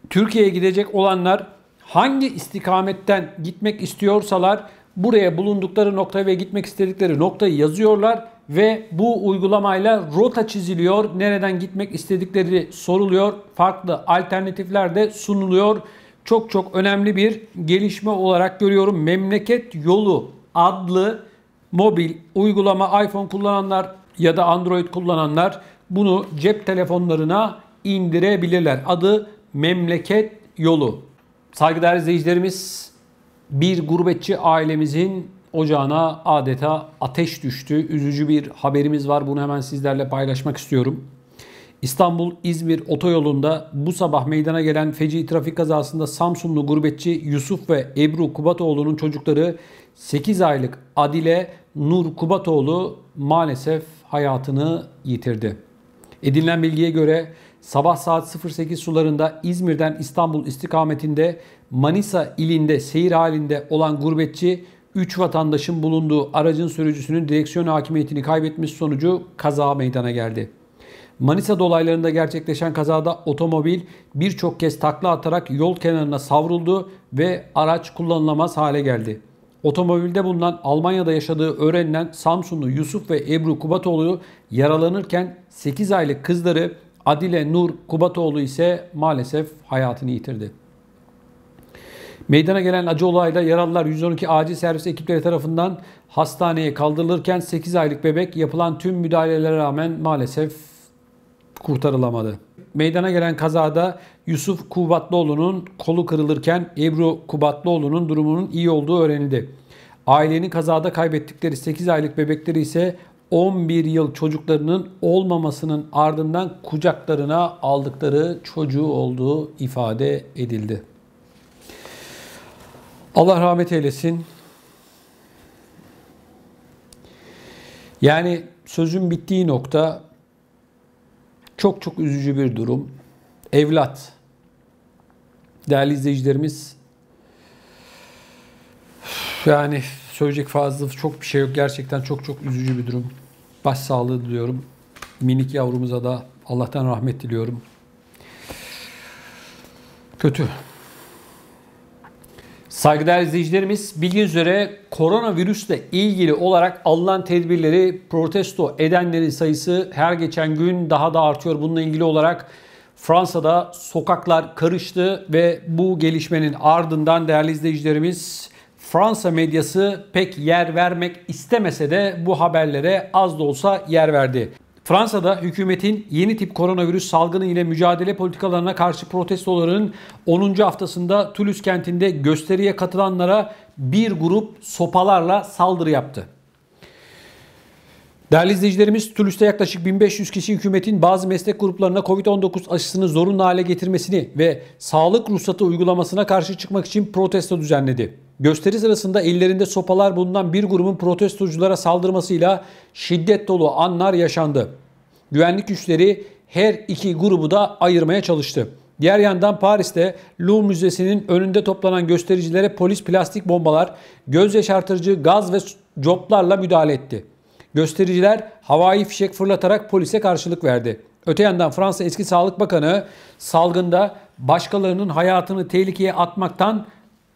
Türkiye'ye gidecek olanlar hangi istikametten gitmek istiyorsalar buraya bulundukları nokta ve gitmek istedikleri noktayı yazıyorlar ve bu uygulamayla rota çiziliyor. Nereden gitmek istedikleri soruluyor. Farklı alternatifler de sunuluyor. Çok çok önemli bir gelişme olarak görüyorum. Memleket Yolu adlı mobil uygulama, iPhone kullananlar ya da Android kullananlar bunu cep telefonlarına indirebilirler. Adı Memleket Yolu. Saygıdeğer izleyicilerimiz, bir gurbetçi ailemizin ocağına adeta ateş düştü. Üzücü bir haberimiz var. Bunu hemen sizlerle paylaşmak istiyorum. İstanbul-İzmir otoyolunda bu sabah meydana gelen feci trafik kazasında Samsunlu gurbetçi Yusuf ve Ebru Kubatoğlu'nun çocukları 8 aylık Adile Nur Kubatoğlu maalesef hayatını yitirdi. Edinilen bilgiye göre sabah saat 08 sularında İzmir'den İstanbul istikametinde Manisa ilinde seyir halinde olan gurbetçi 3 vatandaşın bulunduğu aracın sürücüsünün direksiyon hakimiyetini kaybetmesi sonucu kaza meydana geldi. Manisa dolaylarında gerçekleşen kazada otomobil birçok kez takla atarak yol kenarına savruldu ve araç kullanılamaz hale geldi. Otomobilde bulunan Almanya'da yaşadığı öğrenilen Samsunlu Yusuf ve Ebru Kubatoğlu yaralanırken 8 aylık kızları Adile Nur Kubatoğlu ise maalesef hayatını yitirdi. Meydana gelen acı olayda yaralılar 112 acil servis ekipleri tarafından hastaneye kaldırılırken 8 aylık bebek yapılan tüm müdahalelere rağmen maalesef kurtarılamadı. Meydana gelen kazada Yusuf Kubatlıoğlu'nun kolu kırılırken Ebru Kubatlıoğlu'nun durumunun iyi olduğu öğrenildi. Ailenin kazada kaybettikleri 8 aylık bebekleri ise 11 yıl çocuklarının olmamasının ardından kucaklarına aldıkları çocuğu olduğu ifade edildi. Allah rahmet eylesin. Yani sözün bittiği nokta çok çok üzücü bir durum. Evlat. Değerli izleyicilerimiz, yani söyleyecek fazla çok bir şey yok. Gerçekten çok çok üzücü bir durum. Başsağlığı diliyorum. Minik yavrumuza da Allah'tan rahmet diliyorum. Kötü. Saygıdeğer izleyicilerimiz, bildiğiniz üzere koronavirüsle ilgili olarak alınan tedbirleri protesto edenlerin sayısı her geçen gün daha da artıyor. Bununla ilgili olarak Fransa'da sokaklar karıştı ve bu gelişmenin ardından değerli izleyicilerimiz, Fransa medyası pek yer vermek istemese de bu haberlere az da olsa yer verdi. Fransa'da hükümetin yeni tip koronavirüs salgını ile mücadele politikalarına karşı protestoların 10. haftasında Toulouse kentinde gösteriye katılanlara bir grup sopalarla saldırı yaptı. Değerli izleyicilerimiz, Toulouse'da yaklaşık 1500 kişi hükümetin bazı meslek gruplarına Covid-19 aşısını zorunlu hale getirmesini ve sağlık ruhsatı uygulamasına karşı çıkmak için protesto düzenledi. Gösteri sırasında ellerinde sopalar bulunan bir grubun protestoculara saldırmasıyla şiddet dolu anlar yaşandı. Güvenlik güçleri her iki grubu da ayırmaya çalıştı. Diğer yandan Paris'te Louvre Müzesi'nin önünde toplanan göstericilere polis plastik bombalar, göz yaşartıcı gaz ve coplarla müdahale etti. Göstericiler havai fişek fırlatarak polise karşılık verdi. Öte yandan Fransa eski Sağlık Bakanı salgında başkalarının hayatını tehlikeye atmaktan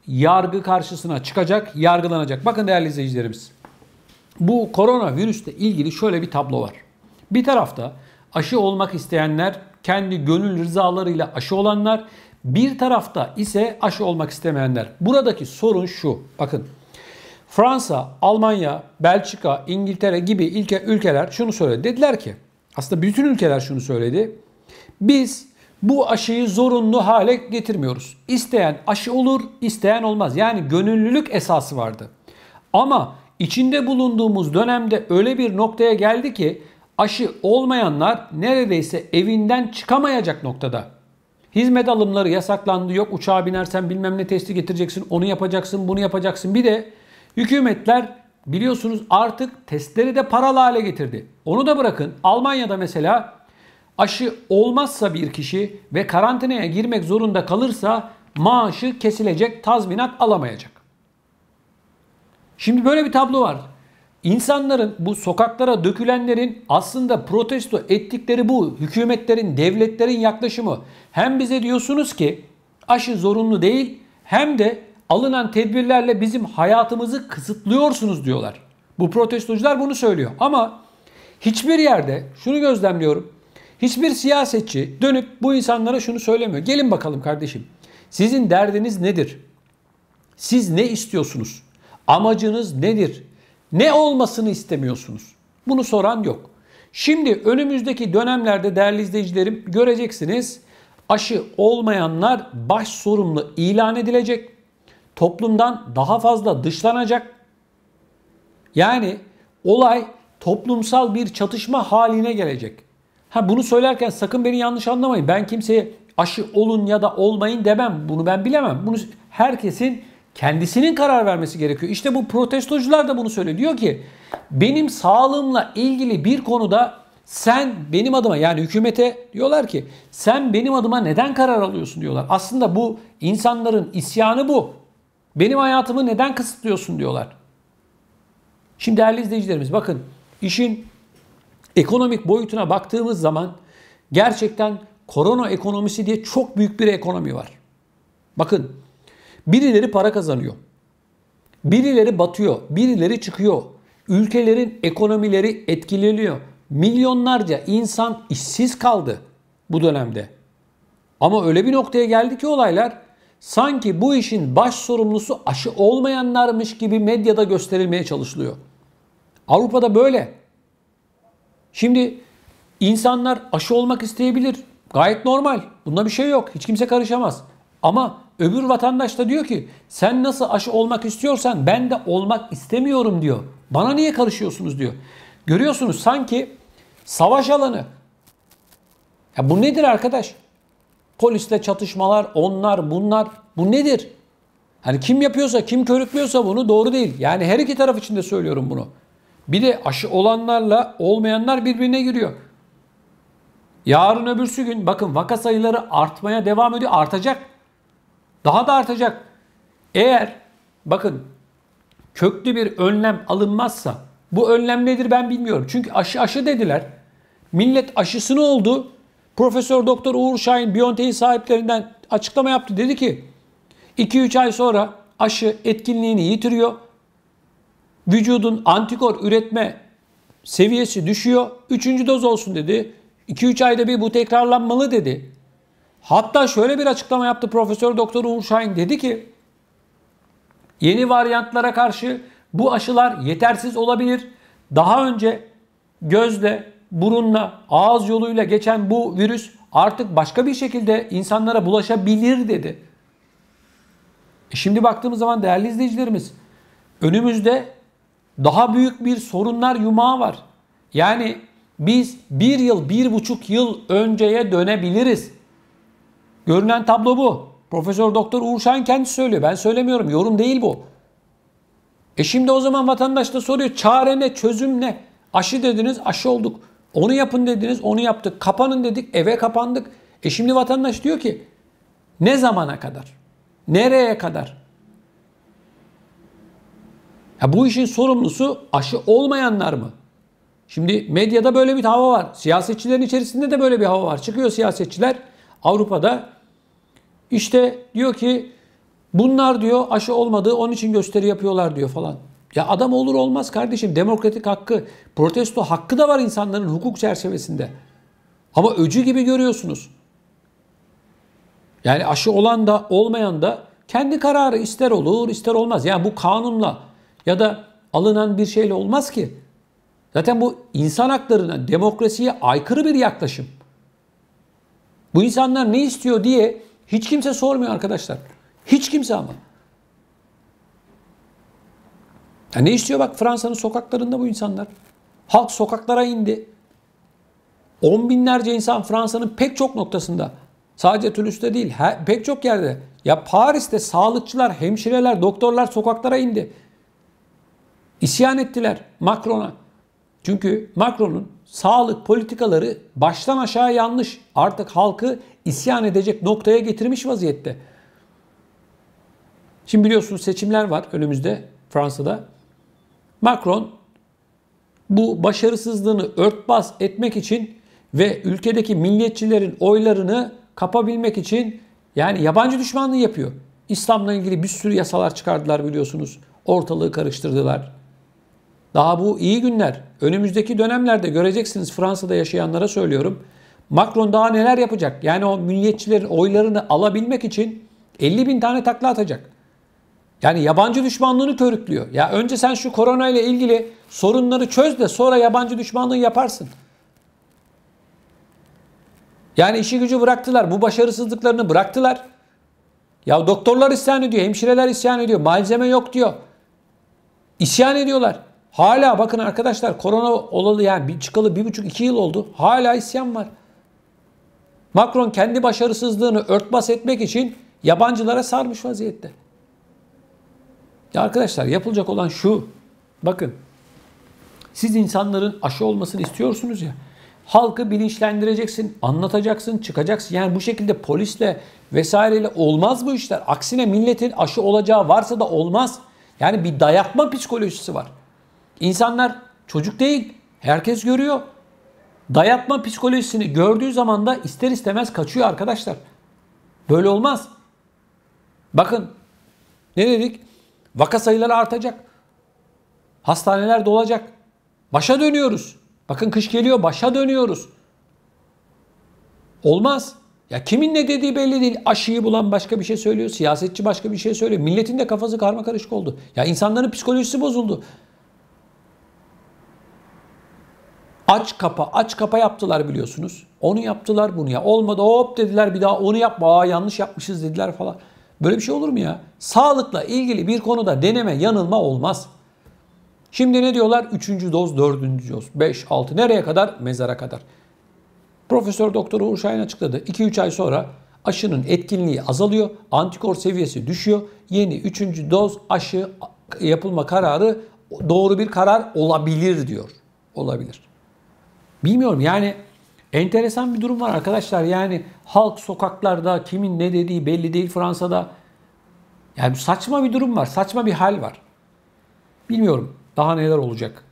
yargı karşısına çıkacak, yargılanacak. Bakın değerli izleyicilerimiz, bu koronavirüsle ilgili şöyle bir tablo var. Bir tarafta aşı olmak isteyenler, kendi gönül rızalarıyla aşı olanlar, bir tarafta ise aşı olmak istemeyenler. Buradaki sorun şu, bakın. Fransa, Almanya, Belçika, İngiltere gibi ülkeler şunu söyledi. Dediler ki, aslında bütün ülkeler şunu söyledi. Biz bu aşıyı zorunlu hale getirmiyoruz. İsteyen aşı olur, isteyen olmaz. Yani gönüllülük esası vardı. Ama içinde bulunduğumuz dönemde öyle bir noktaya geldi ki aşı olmayanlar neredeyse evinden çıkamayacak noktada. Hizmet alımları yasaklandı. Yok uçağa binersen bilmem ne testi getireceksin, onu yapacaksın, bunu yapacaksın. Bir de hükümetler biliyorsunuz artık testleri de paralı hale getirdi. Onu da bırakın. Almanya'da mesela aşı olmazsa bir kişi ve karantinaya girmek zorunda kalırsa maaşı kesilecek, tazminat alamayacak. Şimdi böyle bir tablo var. İnsanların, bu sokaklara dökülenlerin aslında protesto ettikleri bu hükümetlerin, devletlerin yaklaşımı. Hem bize diyorsunuz ki aşı zorunlu değil, hem de alınan tedbirlerle bizim hayatımızı kısıtlıyorsunuz diyorlar. Bu protestocular bunu söylüyor. Ama hiçbir yerde şunu gözlemliyorum. Hiçbir siyasetçi dönüp bu insanlara şunu söylemiyor. Gelin bakalım kardeşim. Sizin derdiniz nedir? Siz ne istiyorsunuz? Amacınız nedir? Ne olmasını istemiyorsunuz? Bunu soran yok. Şimdi önümüzdeki dönemlerde değerli izleyicilerim göreceksiniz, aşı olmayanlar baş sorumlu ilan edilecek. Toplumdan daha fazla dışlanacak. Yani olay toplumsal bir çatışma haline gelecek. Bunu söylerken sakın beni yanlış anlamayın. Ben kimseye aşı olun ya da olmayın demem. Bunu ben bilemem. Bunu herkesin kendisinin karar vermesi gerekiyor. İşte bu protestocular da bunu söylüyor. Diyor ki benim sağlığımla ilgili bir konuda sen benim adıma, yani hükümete diyorlar ki sen benim adıma neden karar alıyorsun diyorlar. Aslında bu insanların isyanı bu. Benim hayatımı neden kısıtlıyorsun diyorlar. Şimdi değerli izleyicilerimiz bakın, işin ekonomik boyutuna baktığımız zaman gerçekten korona ekonomisi diye çok büyük bir ekonomi var. Bakın, birileri para kazanıyor. Birileri batıyor, birileri çıkıyor. Ülkelerin ekonomileri etkileniyor. Milyonlarca insan işsiz kaldı bu dönemde. Ama öyle bir noktaya geldi ki olaylar, sanki bu işin baş sorumlusu aşı olmayanlarmış gibi medyada gösterilmeye çalışılıyor. Avrupa'da böyle. Şimdi insanlar aşı olmak isteyebilir. Gayet normal. Bunda bir şey yok. Hiç kimse karışamaz. Ama öbür vatandaş da diyor ki sen nasıl aşı olmak istiyorsan ben de olmak istemiyorum diyor. Bana niye karışıyorsunuz diyor. Görüyorsunuz sanki savaş alanı. Ya bu nedir arkadaş? Polisle çatışmalar, onlar, bunlar. Bu nedir? Hani kim yapıyorsa, kim körüklüyorsa bunu doğru değil. Yani her iki taraf için de söylüyorum bunu. Bir de aşı olanlarla olmayanlar birbirine giriyor. Yarın öbürsü gün bakın vaka sayıları artmaya devam ediyor. Artacak. Daha da artacak. Eğer bakın köklü bir önlem alınmazsa, bu önlem nedir ben bilmiyorum. Çünkü aşı dediler. Millet aşısını oldu. Profesör Doktor Uğur Şahin BioNTech'in sahiplerinden açıklama yaptı. Dedi ki 2-3 ay sonra aşı etkinliğini yitiriyor. Vücudun antikor üretme seviyesi düşüyor. 3. doz olsun dedi. 2-3 ayda bir bu tekrarlanmalı dedi. Hatta şöyle bir açıklama yaptı Profesör Doktor Uğur Şahin. Dedi ki yeni varyantlara karşı bu aşılar yetersiz olabilir. Daha önce gözle, burunla, ağız yoluyla geçen bu virüs artık başka bir şekilde insanlara bulaşabilir dedi. Şimdi baktığımız zaman değerli izleyicilerimiz, önümüzde daha büyük bir sorunlar yumağı var. Yani biz 1 yıl, 1,5 yıl önceye dönebiliriz. Görünen tablo bu. Profesör Doktor Uğur Şahin kendisi söylüyor. Ben söylemiyorum. Yorum değil bu. Şimdi o zaman vatandaş da soruyor, çare ne, çözüm ne? Aşı dediniz, aşı olduk. Onu yapın dediniz, onu yaptık. Kapanın dedik, eve kapandık. Şimdi vatandaş diyor ki ne zamana kadar? Nereye kadar? Bu işin sorumlusu aşı olmayanlar mı? Şimdi medyada böyle bir hava var. Siyasetçilerin içerisinde de böyle bir hava var. Çıkıyor siyasetçiler Avrupa'da. İşte diyor ki bunlar diyor aşı olmadı, onun için gösteri yapıyorlar diyor falan. Ya adam olur olmaz kardeşim. Demokratik hakkı, protesto hakkı da var insanların hukuk çerçevesinde. Ama öcü gibi görüyorsunuz. Yani aşı olan da olmayan da kendi kararı, ister olur ister olmaz. Yani bu kanunla ya da alınan bir şeyle olmaz ki. Zaten bu insan haklarına, demokrasiye aykırı bir yaklaşım. Bu insanlar ne istiyor diye hiç kimse sormuyor arkadaşlar. Hiç kimse ama. Ya ne istiyor bak Fransa'nın sokaklarında bu insanlar. Halk sokaklara indi. 10 binlerce insan Fransa'nın pek çok noktasında. Sadece Toulouse'da değil, pek çok yerde. Ya Paris'te sağlıkçılar, hemşireler, doktorlar sokaklara indi. İsyan ettiler Macron'a. Çünkü Macron'un sağlık politikaları baştan aşağı yanlış. Artık halkı isyan edecek noktaya getirmiş vaziyette. Şimdi biliyorsunuz seçimler var önümüzde Fransa'da. Macron bu başarısızlığını örtbas etmek için ve ülkedeki milliyetçilerin oylarını kapabilmek için yani yabancı düşmanlığı yapıyor. İslam'la ilgili bir sürü yasalar çıkardılar biliyorsunuz. Ortalığı karıştırdılar. Daha bu iyi günler. Önümüzdeki dönemlerde göreceksiniz, Fransa'da yaşayanlara söylüyorum. Macron daha neler yapacak? Yani o milliyetçilerin oylarını alabilmek için 50 bin tane takla atacak. Yani yabancı düşmanlığını körüklüyor. Ya önce sen şu korona ile ilgili sorunları çöz de sonra yabancı düşmanlığı yaparsın. Yani işi gücü bıraktılar. Bu başarısızlıklarını bıraktılar. Ya doktorlar isyan ediyor, hemşireler isyan ediyor, malzeme yok diyor. İsyan ediyorlar. Hala bakın arkadaşlar korona olalı yani çıkalı 1,5-2 yıl oldu. Hala isyan var. Macron kendi başarısızlığını örtbas etmek için yabancılara sarmış vaziyette. Ya arkadaşlar yapılacak olan şu. Bakın siz insanların aşı olmasını istiyorsunuz ya. Halkı bilinçlendireceksin, anlatacaksın, çıkacaksın. Yani bu şekilde polisle vesaireyle olmaz bu işler. Aksine milletin aşı olacağı varsa da olmaz. Yani bir dayatma psikolojisi var. İnsanlar çocuk değil, herkes görüyor. Dayatma psikolojisini gördüğü zaman da ister istemez kaçıyor arkadaşlar. Böyle olmaz. Bakın ne dedik? Vaka sayıları artacak. Hastaneler dolacak. Başa dönüyoruz. Bakın kış geliyor, başa dönüyoruz. Olmaz. Ya kimin ne dediği belli değil. Aşıyı bulan başka bir şey söylüyor. Siyasetçi başka bir şey söylüyor. Milletin de kafası karmakarışık oldu. Ya insanların psikolojisi bozuldu. Aç kapa, aç kapa yaptılar biliyorsunuz. Onu yaptılar, bunu ya. Olmadı hop dediler bir daha onu yapma. Aa, yanlış yapmışız dediler falan. Böyle bir şey olur mu ya? Sağlıkla ilgili bir konuda deneme, yanılma olmaz. Şimdi ne diyorlar? 3. doz, 4. doz, 5, 6 nereye kadar? Mezara kadar. Profesör Doktor Uğur Şahin açıkladı. 2-3 ay sonra aşının etkinliği azalıyor. Antikor seviyesi düşüyor. Yeni 3. doz aşı yapılma kararı doğru bir karar olabilir diyor. Olabilir. Bilmiyorum yani enteresan bir durum var arkadaşlar. Yani halk sokaklarda kimin ne dediği belli değil Fransa'da. Yani saçma bir durum var. Saçma bir hal var. Bilmiyorum daha neler olacak.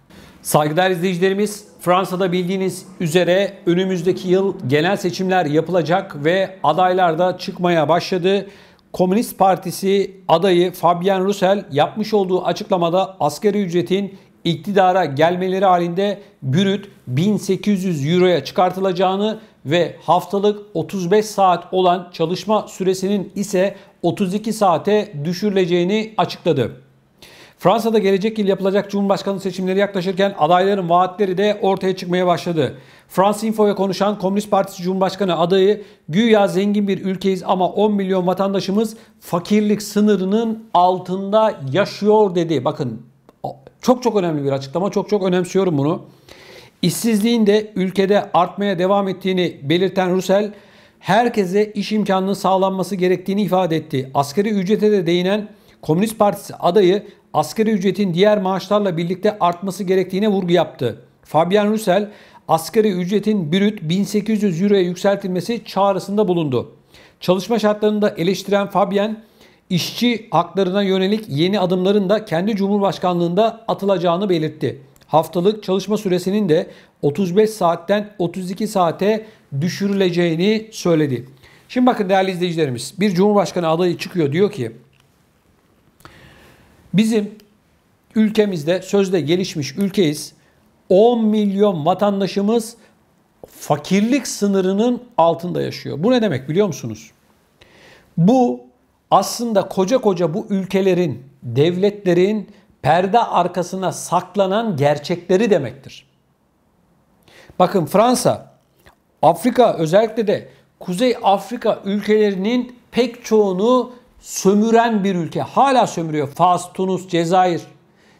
Saygıdeğer izleyicilerimiz, Fransa'da bildiğiniz üzere önümüzdeki yıl genel seçimler yapılacak ve adaylar da çıkmaya başladı. Komünist Partisi adayı Fabien Roussel yapmış olduğu açıklamada asgari ücretin iktidara gelmeleri halinde brüt 1800 euroya çıkartılacağını ve haftalık 35 saat olan çalışma süresinin ise 32 saate düşürüleceğini açıkladı. Fransa'da gelecek yıl yapılacak Cumhurbaşkanlığı seçimleri yaklaşırken adayların vaatleri de ortaya çıkmaya başladı. France Info'ya konuşan Komünist Partisi Cumhurbaşkanı adayı güya zengin bir ülkeyiz ama 10 milyon vatandaşımız fakirlik sınırının altında yaşıyor dedi. Bakın çok önemli bir açıklama, çok önemsiyorum bunu. İşsizliğin de ülkede artmaya devam ettiğini belirten Roussel, herkese iş imkanının sağlanması gerektiğini ifade etti. Asgari ücrete de değinen Komünist Partisi adayı asgari ücretin diğer maaşlarla birlikte artması gerektiğine vurgu yaptı. Fabien Roussel, asgari ücretin brüt 1800 euroya yükseltilmesi çağrısında bulundu. Çalışma şartlarını da eleştiren Fabien, işçi haklarına yönelik yeni adımların da kendi cumhurbaşkanlığında atılacağını belirtti. Haftalık çalışma süresinin de 35 saatten 32 saate düşürüleceğini söyledi. Şimdi bakın değerli izleyicilerimiz, bir cumhurbaşkanı adayı çıkıyor, diyor ki bizim ülkemizde sözde gelişmiş ülkeyiz. 10 milyon vatandaşımız fakirlik sınırının altında yaşıyor. Bu ne demek biliyor musunuz? Bu aslında koca koca bu ülkelerin, devletlerin perde arkasına saklanan gerçekleri demektir. Bakın Fransa, Afrika, özellikle de Kuzey Afrika ülkelerinin pek çoğunu sömüren bir ülke. Hala sömürüyor. Fas, Tunus, Cezayir.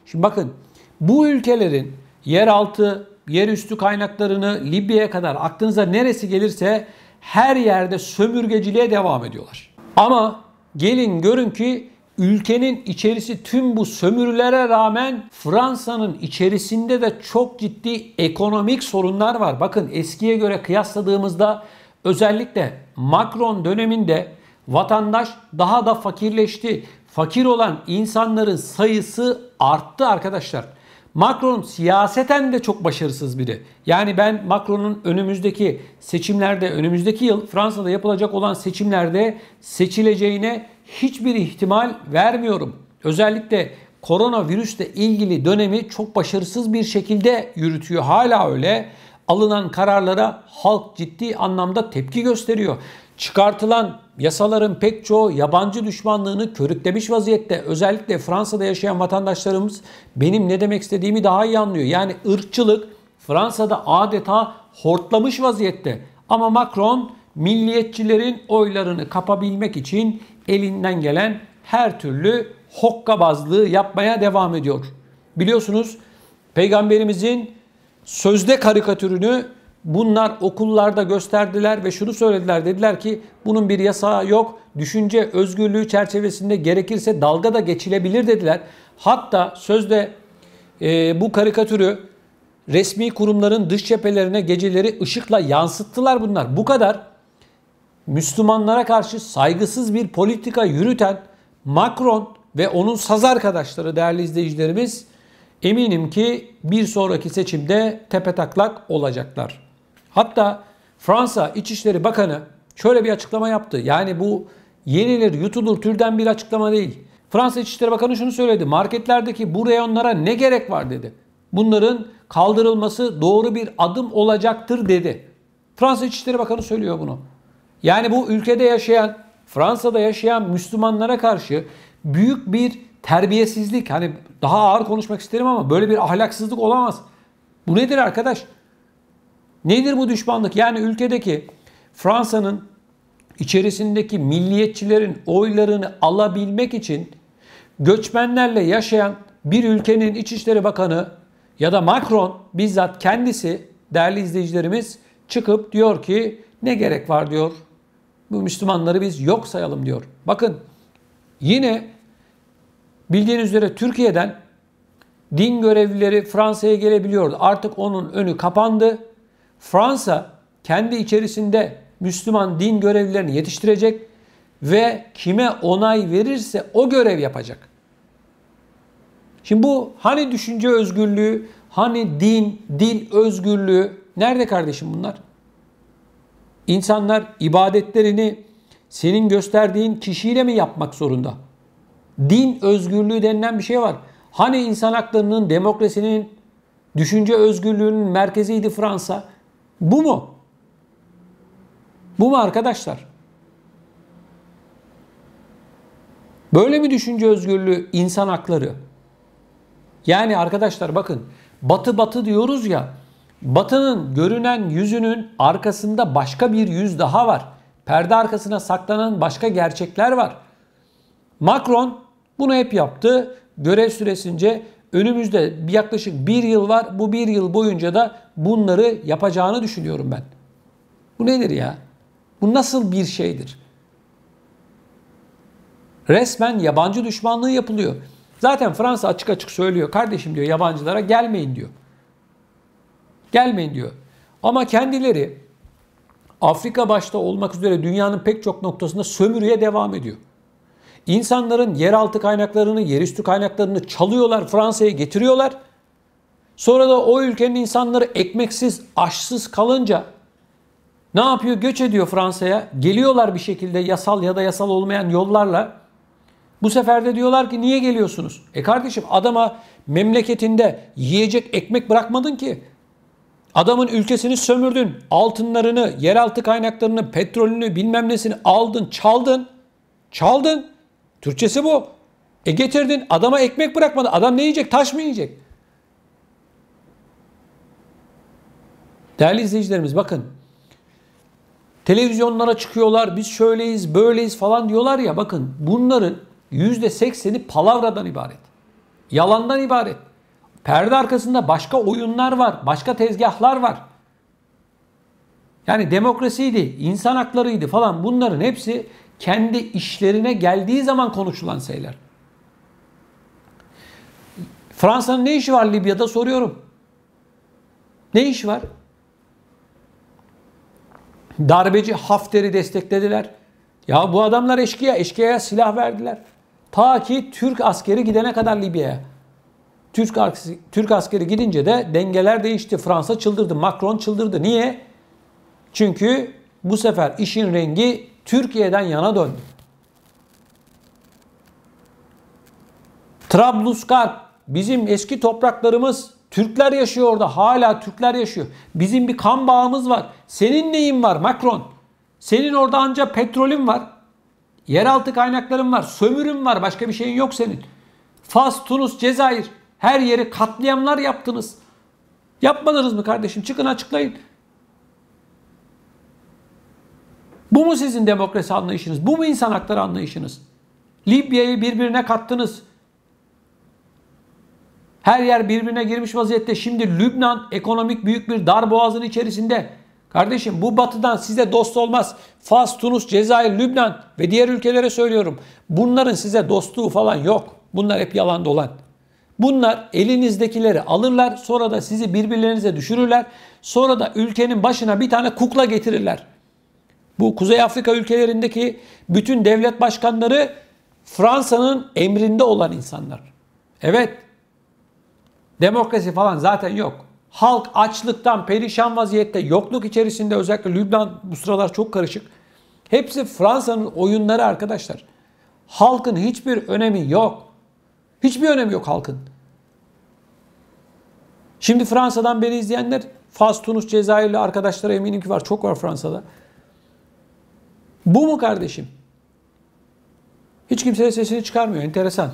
Şimdi bakın bu ülkelerin yeraltı, yerüstü kaynaklarını Libya'ya kadar aklınıza neresi gelirse her yerde sömürgeciliğe devam ediyorlar. Ama gelin görün ki ülkenin içerisi tüm bu sömürülere rağmen Fransa'nın içerisinde de çok ciddi ekonomik sorunlar var. Bakın eskiye göre kıyasladığımızda özellikle Macron döneminde vatandaş daha da fakirleşti. Fakir olan insanların sayısı arttı arkadaşlar. Macron siyaseten de çok başarısız biri. Yani ben Macron'un önümüzdeki seçimlerde, önümüzdeki yıl Fransa'da yapılacak olan seçimlerde seçileceğine hiçbir ihtimal vermiyorum. Özellikle koronavirüsle ilgili dönemi çok başarısız bir şekilde yürütüyor. Hala öyle. Alınan kararlara halk ciddi anlamda tepki gösteriyor. Çıkartılan yasaların pek çoğu yabancı düşmanlığını körüklemiş vaziyette. Özellikle Fransa'da yaşayan vatandaşlarımız benim ne demek istediğimi daha iyi anlıyor. Yani ırkçılık Fransa'da adeta hortlamış vaziyette. Ama Macron milliyetçilerin oylarını kapabilmek için elinden gelen her türlü hokkabazlığı yapmaya devam ediyor. Biliyorsunuz Peygamberimizin sözde karikatürünü bunlar okullarda gösterdiler ve şunu söylediler. Dediler ki bunun bir yasağı yok. Düşünce özgürlüğü çerçevesinde gerekirse dalga da geçilebilir dediler. Hatta sözde bu karikatürü resmi kurumların dış cephelerine geceleri ışıkla yansıttılar bunlar. Bu kadar Müslümanlara karşı saygısız bir politika yürüten Macron ve onun saz arkadaşları değerli izleyicilerimiz eminim ki bir sonraki seçimde tepetaklak olacaklar. Hatta Fransa İçişleri Bakanı şöyle bir açıklama yaptı. Yani bu yenilir yutulur türden bir açıklama değil. Fransa İçişleri Bakanı şunu söyledi. Marketlerdeki bu reyonlara ne gerek var dedi. Bunların kaldırılması doğru bir adım olacaktır dedi. Fransa İçişleri Bakanı söylüyor bunu. Yani bu ülkede yaşayan, Fransa'da yaşayan Müslümanlara karşı büyük bir terbiyesizlik. Hani daha ağır konuşmak isterim ama böyle bir ahlaksızlık olamaz. Bu nedir arkadaş? Nedir bu düşmanlık? Yani ülkedeki Fransa'nın içerisindeki milliyetçilerin oylarını alabilmek için göçmenlerle yaşayan bir ülkenin İçişleri Bakanı ya da Macron bizzat kendisi değerli izleyicilerimiz çıkıp diyor ki ne gerek var diyor. Bu Müslümanları biz yok sayalım diyor. Bakın yine bildiğiniz üzere Türkiye'den din görevlileri Fransa'ya gelebiliyordu. Artık onun önü kapandı. Fransa kendi içerisinde Müslüman din görevlilerini yetiştirecek ve kime onay verirse o görev yapacak. Şimdi bu hani düşünce özgürlüğü, hani din, dil özgürlüğü nerede kardeşim bunlar? İnsanlar ibadetlerini senin gösterdiğin kişiyle mi yapmak zorunda? Din özgürlüğü denilen bir şey var. Hani insan haklarının, demokrasinin, düşünce özgürlüğünün merkeziydi Fransa? Bu mu? Bu mu arkadaşlar? Böyle mi düşünce özgürlüğü, insan hakları? Yani arkadaşlar bakın, batı batı diyoruz ya, batının görünen yüzünün arkasında başka bir yüz daha var. Perde arkasına saklanan başka gerçekler var. Macron bunu hep yaptı. Görev süresince önümüzde yaklaşık bir yıl var. Bu bir yıl boyunca da bunları yapacağını düşünüyorum ben. Bu nedir ya? Bu nasıl bir şeydir? Resmen yabancı düşmanlığı yapılıyor. Zaten Fransa açık açık söylüyor. Kardeşim diyor, yabancılara gelmeyin diyor. Gelmeyin diyor. Ama kendileri Afrika başta olmak üzere dünyanın pek çok noktasında sömürüye devam ediyor. İnsanların yeraltı kaynaklarını, yerüstü kaynaklarını çalıyorlar, Fransa'ya getiriyorlar. Sonra da o ülkenin insanları ekmeksiz, aşsız kalınca ne yapıyor? Göç ediyor Fransa'ya. Geliyorlar bir şekilde yasal ya da yasal olmayan yollarla. Bu sefer de diyorlar ki niye geliyorsunuz? Kardeşim, adama memleketinde yiyecek ekmek bırakmadın ki. Adamın ülkesini sömürdün. Altınlarını, yeraltı kaynaklarını, petrolünü, bilmem nesini aldın, çaldın. Çaldın. Türkçesi bu. Getirdin. Adama ekmek bırakmadın. Adam ne yiyecek? Taş mı yiyecek? Değerli izleyicilerimiz, bakın. Televizyonlara çıkıyorlar. Biz şöyleyiz, böyleyiz falan diyorlar ya. Bakın, bunların %80'i palavradan ibaret. Yalandan ibaret. Perde arkasında başka oyunlar var. Başka tezgahlar var. Yani demokrasiydi, insan haklarıydı falan, bunların hepsi kendi işlerine geldiği zaman konuşulan şeyler. Fransa'nın ne işi var Libya'da soruyorum. Ne işi var? Darbeci Hafter'i desteklediler. Ya bu adamlar eşkıya. Eşkıya'ya silah verdiler. Ta ki Türk askeri gidene kadar Libya'ya. Türk askeri gidince de dengeler değişti. Fransa çıldırdı. Macron çıldırdı. Niye? Çünkü bu sefer işin rengi Türkiye'den yana döndü. Trablusgarp, bizim eski topraklarımız, Türkler yaşıyor orada. Hala Türkler yaşıyor. Bizim bir kan bağımız var. Senin neyin var Macron? Senin orada ancak petrolün var. Yeraltı kaynakların var. Sömürün var. Başka bir şeyin yok senin. Fas, Tunus, Cezayir. Her yeri katliamlar yaptınız. Yapmadınız mı kardeşim? Çıkın açıklayın. Bu mu sizin demokrasi anlayışınız? Bu mu insan hakları anlayışınız? Libya'yı birbirine kattınız. Her yer birbirine girmiş vaziyette. Şimdi Lübnan ekonomik büyük bir darboğazın içerisinde. Kardeşim, bu batıdan size dost olmaz. Fas, Tunus, Cezayir, Lübnan ve diğer ülkelere söylüyorum. Bunların size dostluğu falan yok. Bunlar hep yalan dolan. Bunlar elinizdekileri alırlar. Sonra da sizi birbirlerinize düşürürler. Sonra da ülkenin başına bir tane kukla getirirler. Bu Kuzey Afrika ülkelerindeki bütün devlet başkanları Fransa'nın emrinde olan insanlar. Evet. Demokrasi falan zaten yok. Halk açlıktan perişan vaziyette, yokluk içerisinde, özellikle Lübnan bu sıralar çok karışık. Hepsi Fransa'nın oyunları arkadaşlar. Halkın hiçbir önemi yok. Hiçbir önemi yok halkın. Şimdi Fransa'dan beni izleyenler, Fas, Tunus, Cezayirli arkadaşlara eminim ki var. Çok var Fransa'da. Bu mu kardeşim? Hiç kimse sesini çıkarmıyor. Enteresan.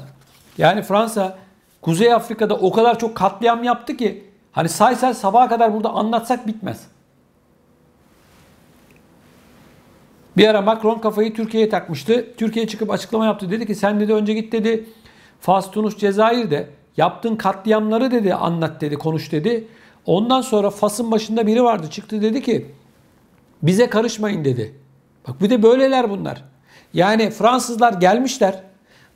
Yani Fransa, Kuzey Afrika'da o kadar çok katliam yaptı ki hani say sabaha kadar burada anlatsak bitmez. Bir ara Macron kafayı Türkiye'ye takmıştı. Türkiye çıkıp açıklama yaptı. Dedi ki sen dedi önce git dedi Fas, Tunus, Cezayir'de yaptığın katliamları dedi anlat dedi, konuş dedi. Ondan sonra Fas'ın başında biri vardı, çıktı dedi ki bize karışmayın dedi. Bak bir de böyleler bunlar. Yani Fransızlar gelmişler,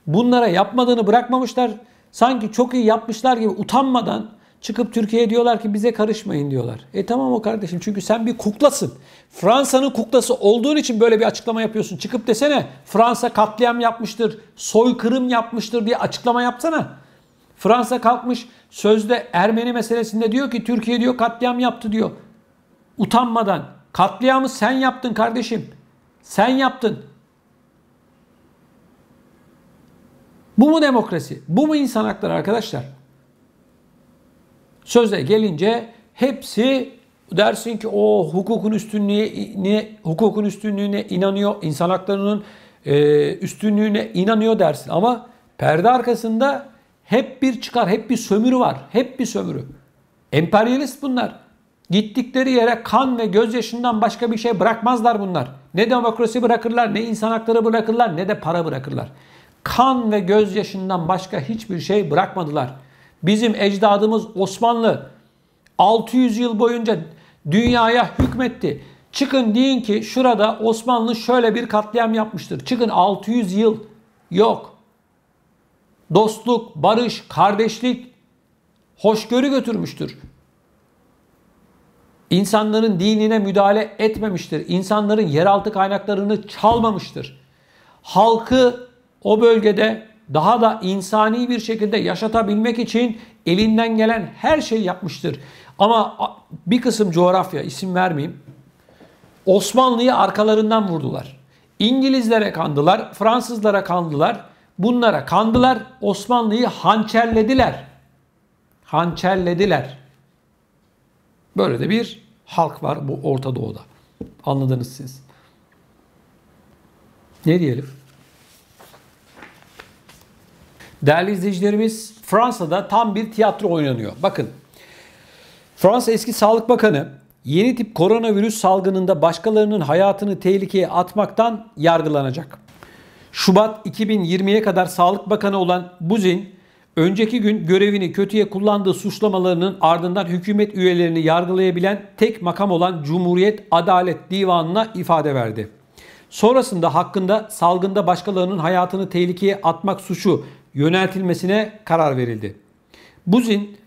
bunlara yapmadığını bırakmamışlar. Sanki çok iyi yapmışlar gibi utanmadan çıkıp Türkiye'ye diyorlar ki bize karışmayın diyorlar. Tamam o kardeşim, çünkü sen bir kuklasın. Fransa'nın kuklası olduğun için böyle bir açıklama yapıyorsun. Çıkıp desene Fransa katliam yapmıştır, soykırım yapmıştır diye açıklama yapsana. Fransa kalkmış sözde Ermeni meselesinde diyor ki Türkiye diyor katliam yaptı diyor. Utanmadan. Katliamı sen yaptın kardeşim. Sen yaptın. Bu mu demokrasi? Bu mu insan hakları arkadaşlar? Söze gelince hepsi dersin ki o hukukun üstünlüğüne inanıyor, insan haklarının üstünlüğüne inanıyor dersin. Ama perde arkasında hep bir çıkar, hep bir sömürü var. Hep bir sömürü. Emperyalist bunlar. Gittikleri yere kan ve gözyaşından başka bir şey bırakmazlar bunlar. Ne demokrasi bırakırlar, ne insan hakları bırakırlar, ne de para bırakırlar. Kan ve gözyaşından başka hiçbir şey bırakmadılar. Bizim ecdadımız Osmanlı 600 yıl boyunca dünyaya hükmetti. Çıkın deyin ki şurada Osmanlı şöyle bir katliam yapmıştır. Çıkın 600 yıl. Yok. dostluk, barış, kardeşlik, hoşgörü götürmüştür. İnsanların dinine müdahale etmemiştir. İnsanların yeraltı kaynaklarını çalmamıştır. Halkı o bölgede daha da insani bir şekilde yaşatabilmek için elinden gelen her şeyi yapmıştır. Ama bir kısım coğrafya, isim vermeyeyim, Osmanlı'yı arkalarından vurdular. İngilizlere kandılar, Fransızlara kandılar, bunlara kandılar, Osmanlı'yı hançerlediler. Hançerlediler. Böyle de bir halk var bu Orta Doğu'da. Anladınız siz. Ne diyelim? Değerli izleyicilerimiz, Fransa'da tam bir tiyatro oynanıyor. Bakın, Fransa eski Sağlık Bakanı yeni tip koronavirüs salgınında başkalarının hayatını tehlikeye atmaktan yargılanacak. Şubat 2020'ye kadar Sağlık Bakanı olan Buzyn, önceki gün görevini kötüye kullandığı suçlamalarının ardından hükümet üyelerini yargılayabilen tek makam olan Cumhuriyet Adalet Divanı'na ifade verdi. Sonrasında hakkında salgında başkalarının hayatını tehlikeye atmak suçu yöneltilmesine karar verildi. Buzyn,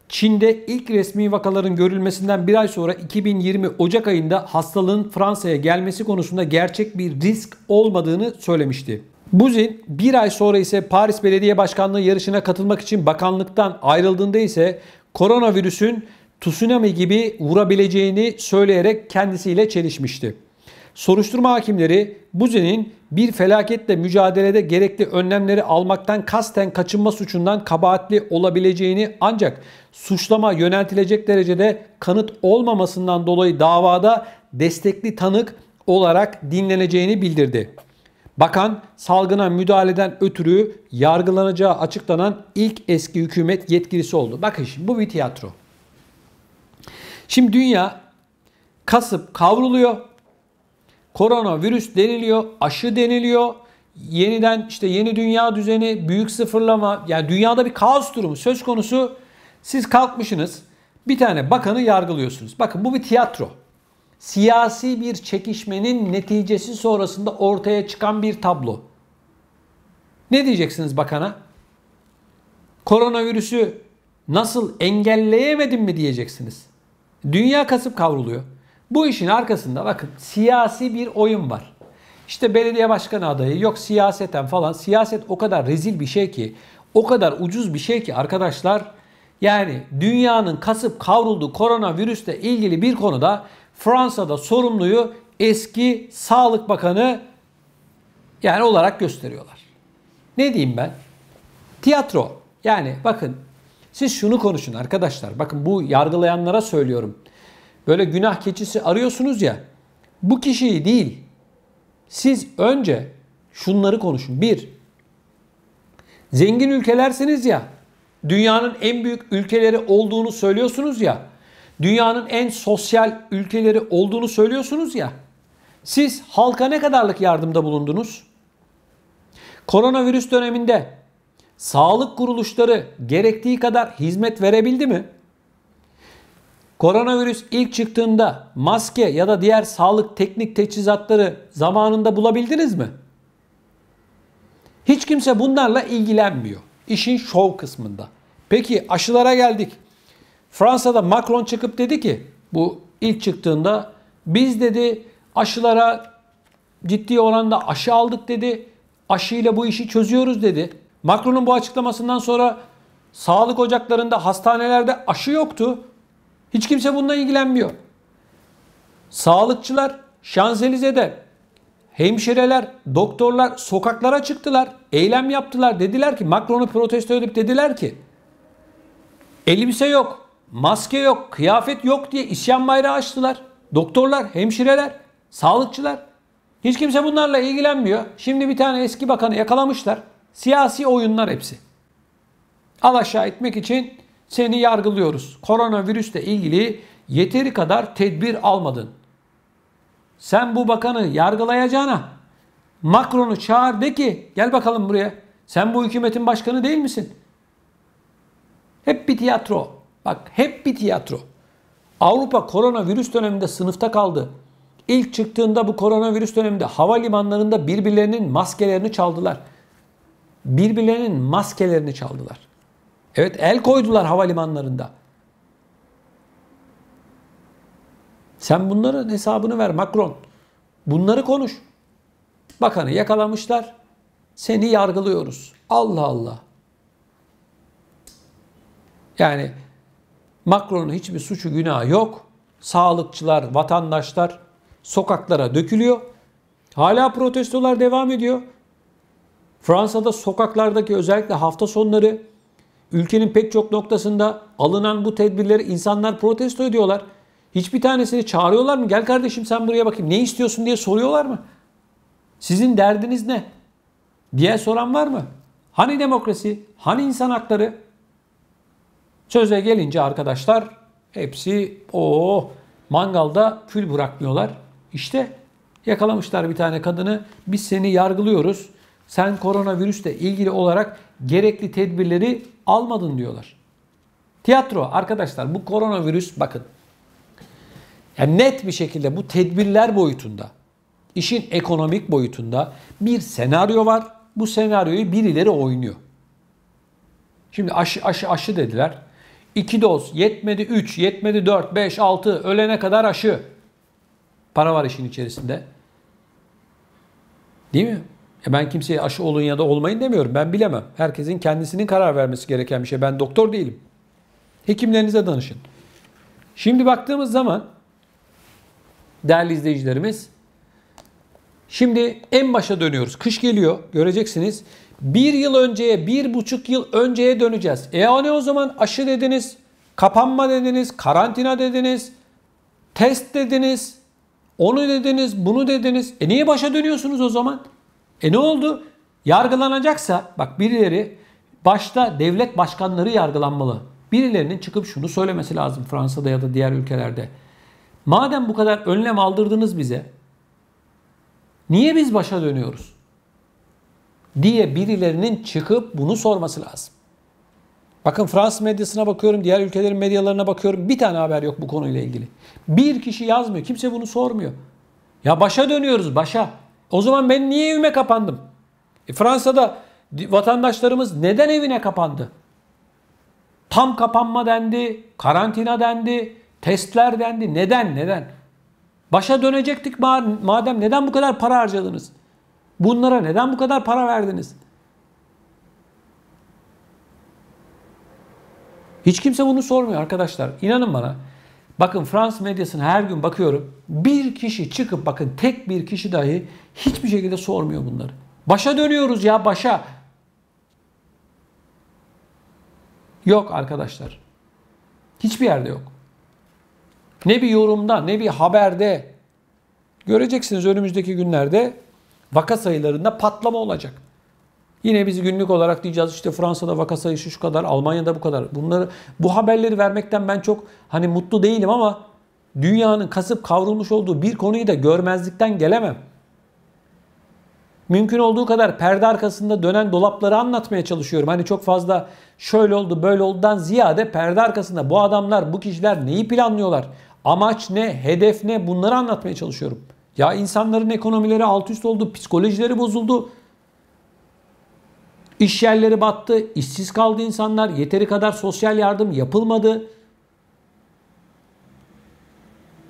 Çin'de ilk resmi vakaların görülmesinden bir ay sonra 2020 Ocak ayında hastalığın Fransa'ya gelmesi konusunda gerçek bir risk olmadığını söylemişti. Buzyn bir ay sonra ise Paris Belediye Başkanlığı yarışına katılmak için bakanlıktan ayrıldığında ise koronavirüsün tsunami gibi vurabileceğini söyleyerek kendisiyle çelişmişti. Soruşturma hakimleri Buzyn'in bir felaketle mücadelede gerekli önlemleri almaktan kasten kaçınma suçundan kabahatli olabileceğini ancak suçlama yöneltilecek derecede kanıt olmamasından dolayı davada destekli tanık olarak dinleneceğini bildirdi. Bakan salgına müdahaleden ötürü yargılanacağı açıklanan ilk eski hükümet yetkilisi oldu. Bakın şimdi bu bir tiyatro. Şimdi dünya kasıp kavruluyor. Koronavirüs deniliyor, aşı deniliyor. Yeniden işte yeni dünya düzeni, büyük sıfırlama, yani dünyada bir kaos durumu söz konusu. Siz kalkmışsınız bir tane bakanı yargılıyorsunuz. Bakın bu bir tiyatro. Siyasi bir çekişmenin neticesi sonrasında ortaya çıkan bir tablo. Ne diyeceksiniz bakana? Koronavirüsü nasıl engelleyemedim mi diyeceksiniz. Dünya kasıp kavruluyor. Bu işin arkasında bakın siyasi bir oyun var. İşte belediye başkanı adayı, yok siyaseten falan. Siyaset o kadar rezil bir şey ki, o kadar ucuz bir şey ki arkadaşlar. Yani dünyanın kasıp kavrulduğu koronavirüsle ilgili bir konuda Fransa'da sorumluyu eski Sağlık Bakanı yani olarak gösteriyorlar. Ne diyeyim ben? Tiyatro. Yani bakın siz şunu konuşun arkadaşlar. Bakın bu yargılayanlara söylüyorum. Böyle günah keçisi arıyorsunuz ya. Bu kişiyi değil. Siz önce şunları konuşun. Bir, zengin ülkelersiniz ya. Dünyanın en büyük ülkeleri olduğunu söylüyorsunuz ya. Dünyanın en sosyal ülkeleri olduğunu söylüyorsunuz ya. Siz halka ne kadarlık yardımda bulundunuz? Koronavirüs döneminde sağlık kuruluşları gerektiği kadar hizmet verebildi mi? Koronavirüs ilk çıktığında maske ya da diğer sağlık teknik teçhizatları zamanında bulabildiniz mi? Hiç kimse bunlarla ilgilenmiyor. İşin şov kısmında. Peki aşılara geldik. Fransa'da Macron çıkıp dedi ki bu ilk çıktığında biz dedi aşılara ciddi oranda aşı aldık dedi. Aşıyla bu işi çözüyoruz dedi. Macron'un bu açıklamasından sonra sağlık ocaklarında, hastanelerde aşı yoktu. Hiç kimse bununla ilgilenmiyor. Sağlıkçılar Şanzelize'de, hemşireler, doktorlar sokaklara çıktılar. Eylem yaptılar. Dediler ki Macron'u protesto edip dediler ki elbise yok, maske yok, kıyafet yok diye isyan bayrağı açtılar. Doktorlar, hemşireler, sağlıkçılar. Hiç kimse bunlarla ilgilenmiyor. Şimdi bir tane eski bakanı yakalamışlar. Siyasi oyunlar hepsi. Alaşağı etmek için seni yargılıyoruz. Koronavirüsle ilgili yeteri kadar tedbir almadın. Sen bu bakanı yargılayacağına Macron'u çağır de ki gel bakalım buraya. Sen bu hükümetin başkanı değil misin? Hep bir tiyatro. Bak hep bir tiyatro. Avrupa koronavirüs döneminde sınıfta kaldı. İlk çıktığında bu koronavirüs döneminde havalimanlarında birbirlerinin maskelerini çaldılar. Birbirlerinin maskelerini çaldılar. Evet, el koydular havalimanlarında. Sen bunların hesabını ver Macron. Bunları konuş. Bakanı yakalamışlar. Seni yargılıyoruz. Allah Allah. Yani Macron'un hiçbir suçu günahı yok. Sağlıkçılar, vatandaşlar sokaklara dökülüyor. Hala protestolar devam ediyor. Fransa'da sokaklardaki özellikle hafta sonları ülkenin pek çok noktasında alınan bu tedbirleri insanlar protesto ediyorlar. Hiçbir tanesini çağırıyorlar mı? Gel kardeşim sen buraya bakayım. Ne istiyorsun diye soruyorlar mı? Sizin derdiniz ne diye soran var mı? Hani demokrasi? Hani insan hakları? Söze gelince arkadaşlar hepsi mangalda kül bırakmıyorlar. İşte yakalamışlar bir tane kadını. Biz seni yargılıyoruz. Sen koronavirüsle ilgili olarak gerekli tedbirleri almadın diyorlar. Tiyatro arkadaşlar, bu koronavirüs bakın. Yani net bir şekilde bu tedbirler boyutunda, işin ekonomik boyutunda bir senaryo var. Bu senaryoyu birileri oynuyor. Şimdi aşı dediler. 2 doz, yetmedi 3, yetmedi 4, 5, 6, ölene kadar aşı. Para var işin içerisinde. Değil mi? Ben kimseye aşı olun ya da olmayın demiyorum. Ben bilemem. Herkesin kendisinin karar vermesi gereken bir şey. Ben doktor değilim. Hekimlerinize danışın. Şimdi baktığımız zaman değerli izleyicilerimiz, şimdi en başa dönüyoruz. Kış geliyor. Göreceksiniz. 1 yıl önceye, 1,5 yıl önceye döneceğiz. Ne o zaman? Aşı dediniz, kapanma dediniz, karantina dediniz, test dediniz, onu dediniz, bunu dediniz. Niye başa dönüyorsunuz o zaman? Ne oldu? Yargılanacaksa, bak birileri, başta devlet başkanları yargılanmalı. Birilerinin çıkıp şunu söylemesi lazım Fransa'da ya da diğer ülkelerde. Madem bu kadar önlem aldırdınız bize, niye biz başa dönüyoruz? Diye birilerinin çıkıp bunu sorması lazım. Bakın Fransız medyasına bakıyorum, diğer ülkelerin medyalarına bakıyorum. Bir tane haber yok bu konuyla ilgili. Bir kişi yazmıyor, kimse bunu sormuyor. Ya başa dönüyoruz, başa. O zaman ben niye evime kapandım? Fransa'da vatandaşlarımız neden evine kapandı? Tam kapanma dendi, karantina dendi, testler dendi. Neden? Başa dönecektik madem, neden bu kadar para harcadınız? Bunlara neden bu kadar para verdiniz? Hiç kimse bunu sormuyor arkadaşlar. İnanın bana. Bakın Fransız medyasına her gün bakıyorum. Bir kişi çıkıp, bakın tek bir kişi dahi hiçbir şekilde sormuyor bunları. Başa dönüyoruz ya, başa. Yok arkadaşlar. Hiçbir yerde yok. Ne bir yorumda, ne bir haberde. Göreceksiniz önümüzdeki günlerde vaka sayılarında patlama olacak. Yine biz günlük olarak diyeceğiz işte Fransa'da vaka sayısı şu kadar, Almanya'da bu kadar. Bu haberleri vermekten ben çok mutlu değilim ama dünyanın kasıp kavrulmuş olduğu bir konuyu da görmezlikten gelemem. Mümkün olduğu kadar perde arkasında dönen dolapları anlatmaya çalışıyorum. Çok fazla şöyle oldu böyle oldudan ziyade perde arkasında bu adamlar, bu kişiler neyi planlıyorlar? Amaç ne? Hedef ne? Bunları anlatmaya çalışıyorum. Ya insanların ekonomileri alt üst oldu, psikolojileri bozuldu. İş yerleri battı, işsiz kaldı insanlar, yeteri kadar sosyal yardım yapılmadı.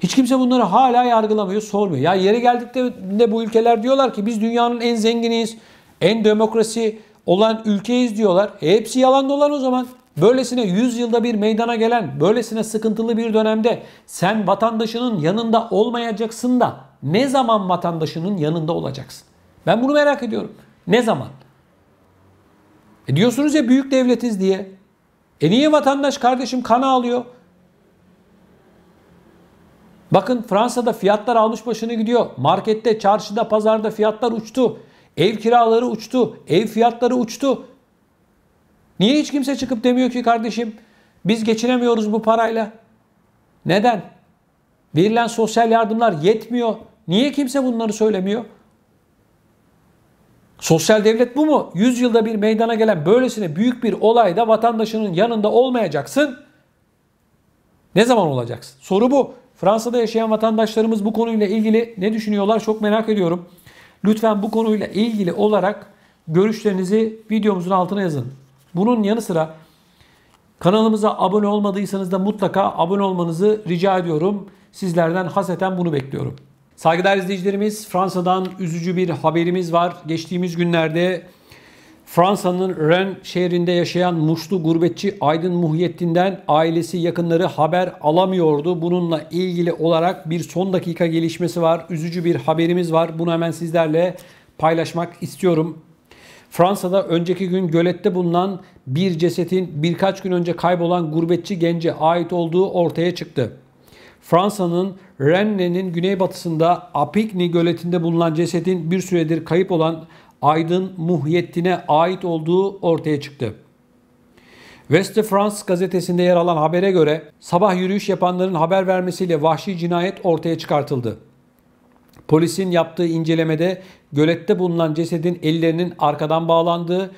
Hiç kimse bunları hala yargılamıyor, sormuyor. Ya yeri geldiklerinde bu ülkeler diyorlar ki biz dünyanın en zenginiyiz, en demokrasi olan ülkeyiz diyorlar. Hepsi yalan dolan o zaman. Böylesine 100 yılda bir meydana gelen, böylesine sıkıntılı bir dönemde sen vatandaşının yanında olmayacaksın da ne zaman vatandaşının yanında olacaksın? Ben bunu merak ediyorum. Ne zaman? Diyorsunuz ya büyük devletiz diye. Niye vatandaş kardeşim kan ağlıyor? Bakın Fransa'da fiyatlar almış başını gidiyor. Markette, çarşıda, pazarda fiyatlar uçtu. Ev kiraları uçtu. Ev fiyatları uçtu. Niye hiç kimse çıkıp demiyor ki kardeşim biz geçinemiyoruz bu parayla? Neden? Verilen sosyal yardımlar yetmiyor. Niye kimse bunları söylemiyor? Sosyal devlet bu mu? 100 yılda bir meydana gelen böylesine büyük bir olayda vatandaşının yanında olmayacaksın. Ne zaman olacaksın? Soru bu. Fransa'da yaşayan vatandaşlarımız bu konuyla ilgili ne düşünüyorlar çok merak ediyorum. Lütfen bu konuyla ilgili olarak Görüşlerinizi videomuzun altına yazın. Bunun yanı sıra kanalımıza abone olmadıysanız da mutlaka abone olmanızı rica ediyorum. Sizlerden haseten bunu bekliyorum. Saygıdeğer izleyicilerimiz, Fransa'dan üzücü bir haberimiz var. Geçtiğimiz günlerde Fransa'nın Rennes şehrinde yaşayan Muşlu gurbetçi Aydın Muhyiddin'den ailesi, yakınları haber alamıyordu. Bununla ilgili olarak bir son dakika gelişmesi var. Üzücü bir haberimiz var. Bunu hemen sizlerle paylaşmak istiyorum. Fransa'da önceki gün gölette bulunan bir cesetin birkaç gün önce kaybolan gurbetçi gence ait olduğu ortaya çıktı. Fransa'nın Rennes'in güneybatısında Apigny göletinde bulunan cesedin bir süredir kayıp olan Aydın Muhyiddin'e ait olduğu ortaya çıktı. West de France gazetesinde yer alan habere göre sabah yürüyüş yapanların haber vermesiyle vahşi cinayet ortaya çıkartıldı. Polisin yaptığı incelemede gölette bulunan cesedin ellerinin arkadan bağlandığı,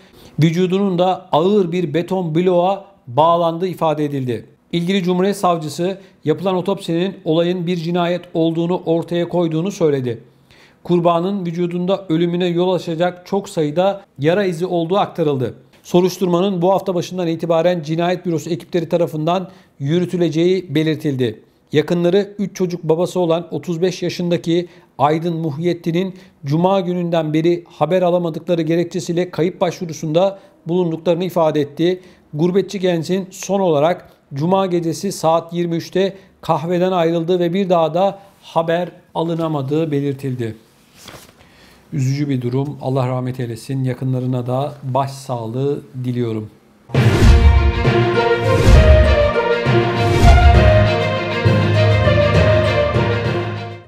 vücudunun da ağır bir beton bloğa bağlandığı ifade edildi. İlgili Cumhuriyet Savcısı yapılan otopsinin olayın bir cinayet olduğunu ortaya koyduğunu söyledi. Kurbanın vücudunda ölümüne yol açacak çok sayıda yara izi olduğu aktarıldı. Soruşturmanın bu hafta başından itibaren cinayet bürosu ekipleri tarafından yürütüleceği belirtildi. Yakınları 3 çocuk babası olan 35 yaşındaki Aydın Muhyiddin'in Cuma gününden beri haber alamadıkları gerekçesiyle kayıp başvurusunda bulunduklarını ifade etti. Gurbetçi gencin son olarak Cuma gecesi saat 23'te kahveden ayrıldığı ve bir daha da haber alınamadığı belirtildi. Üzücü bir durum. Allah rahmet eylesin. Yakınlarına da başsağlığı diliyorum.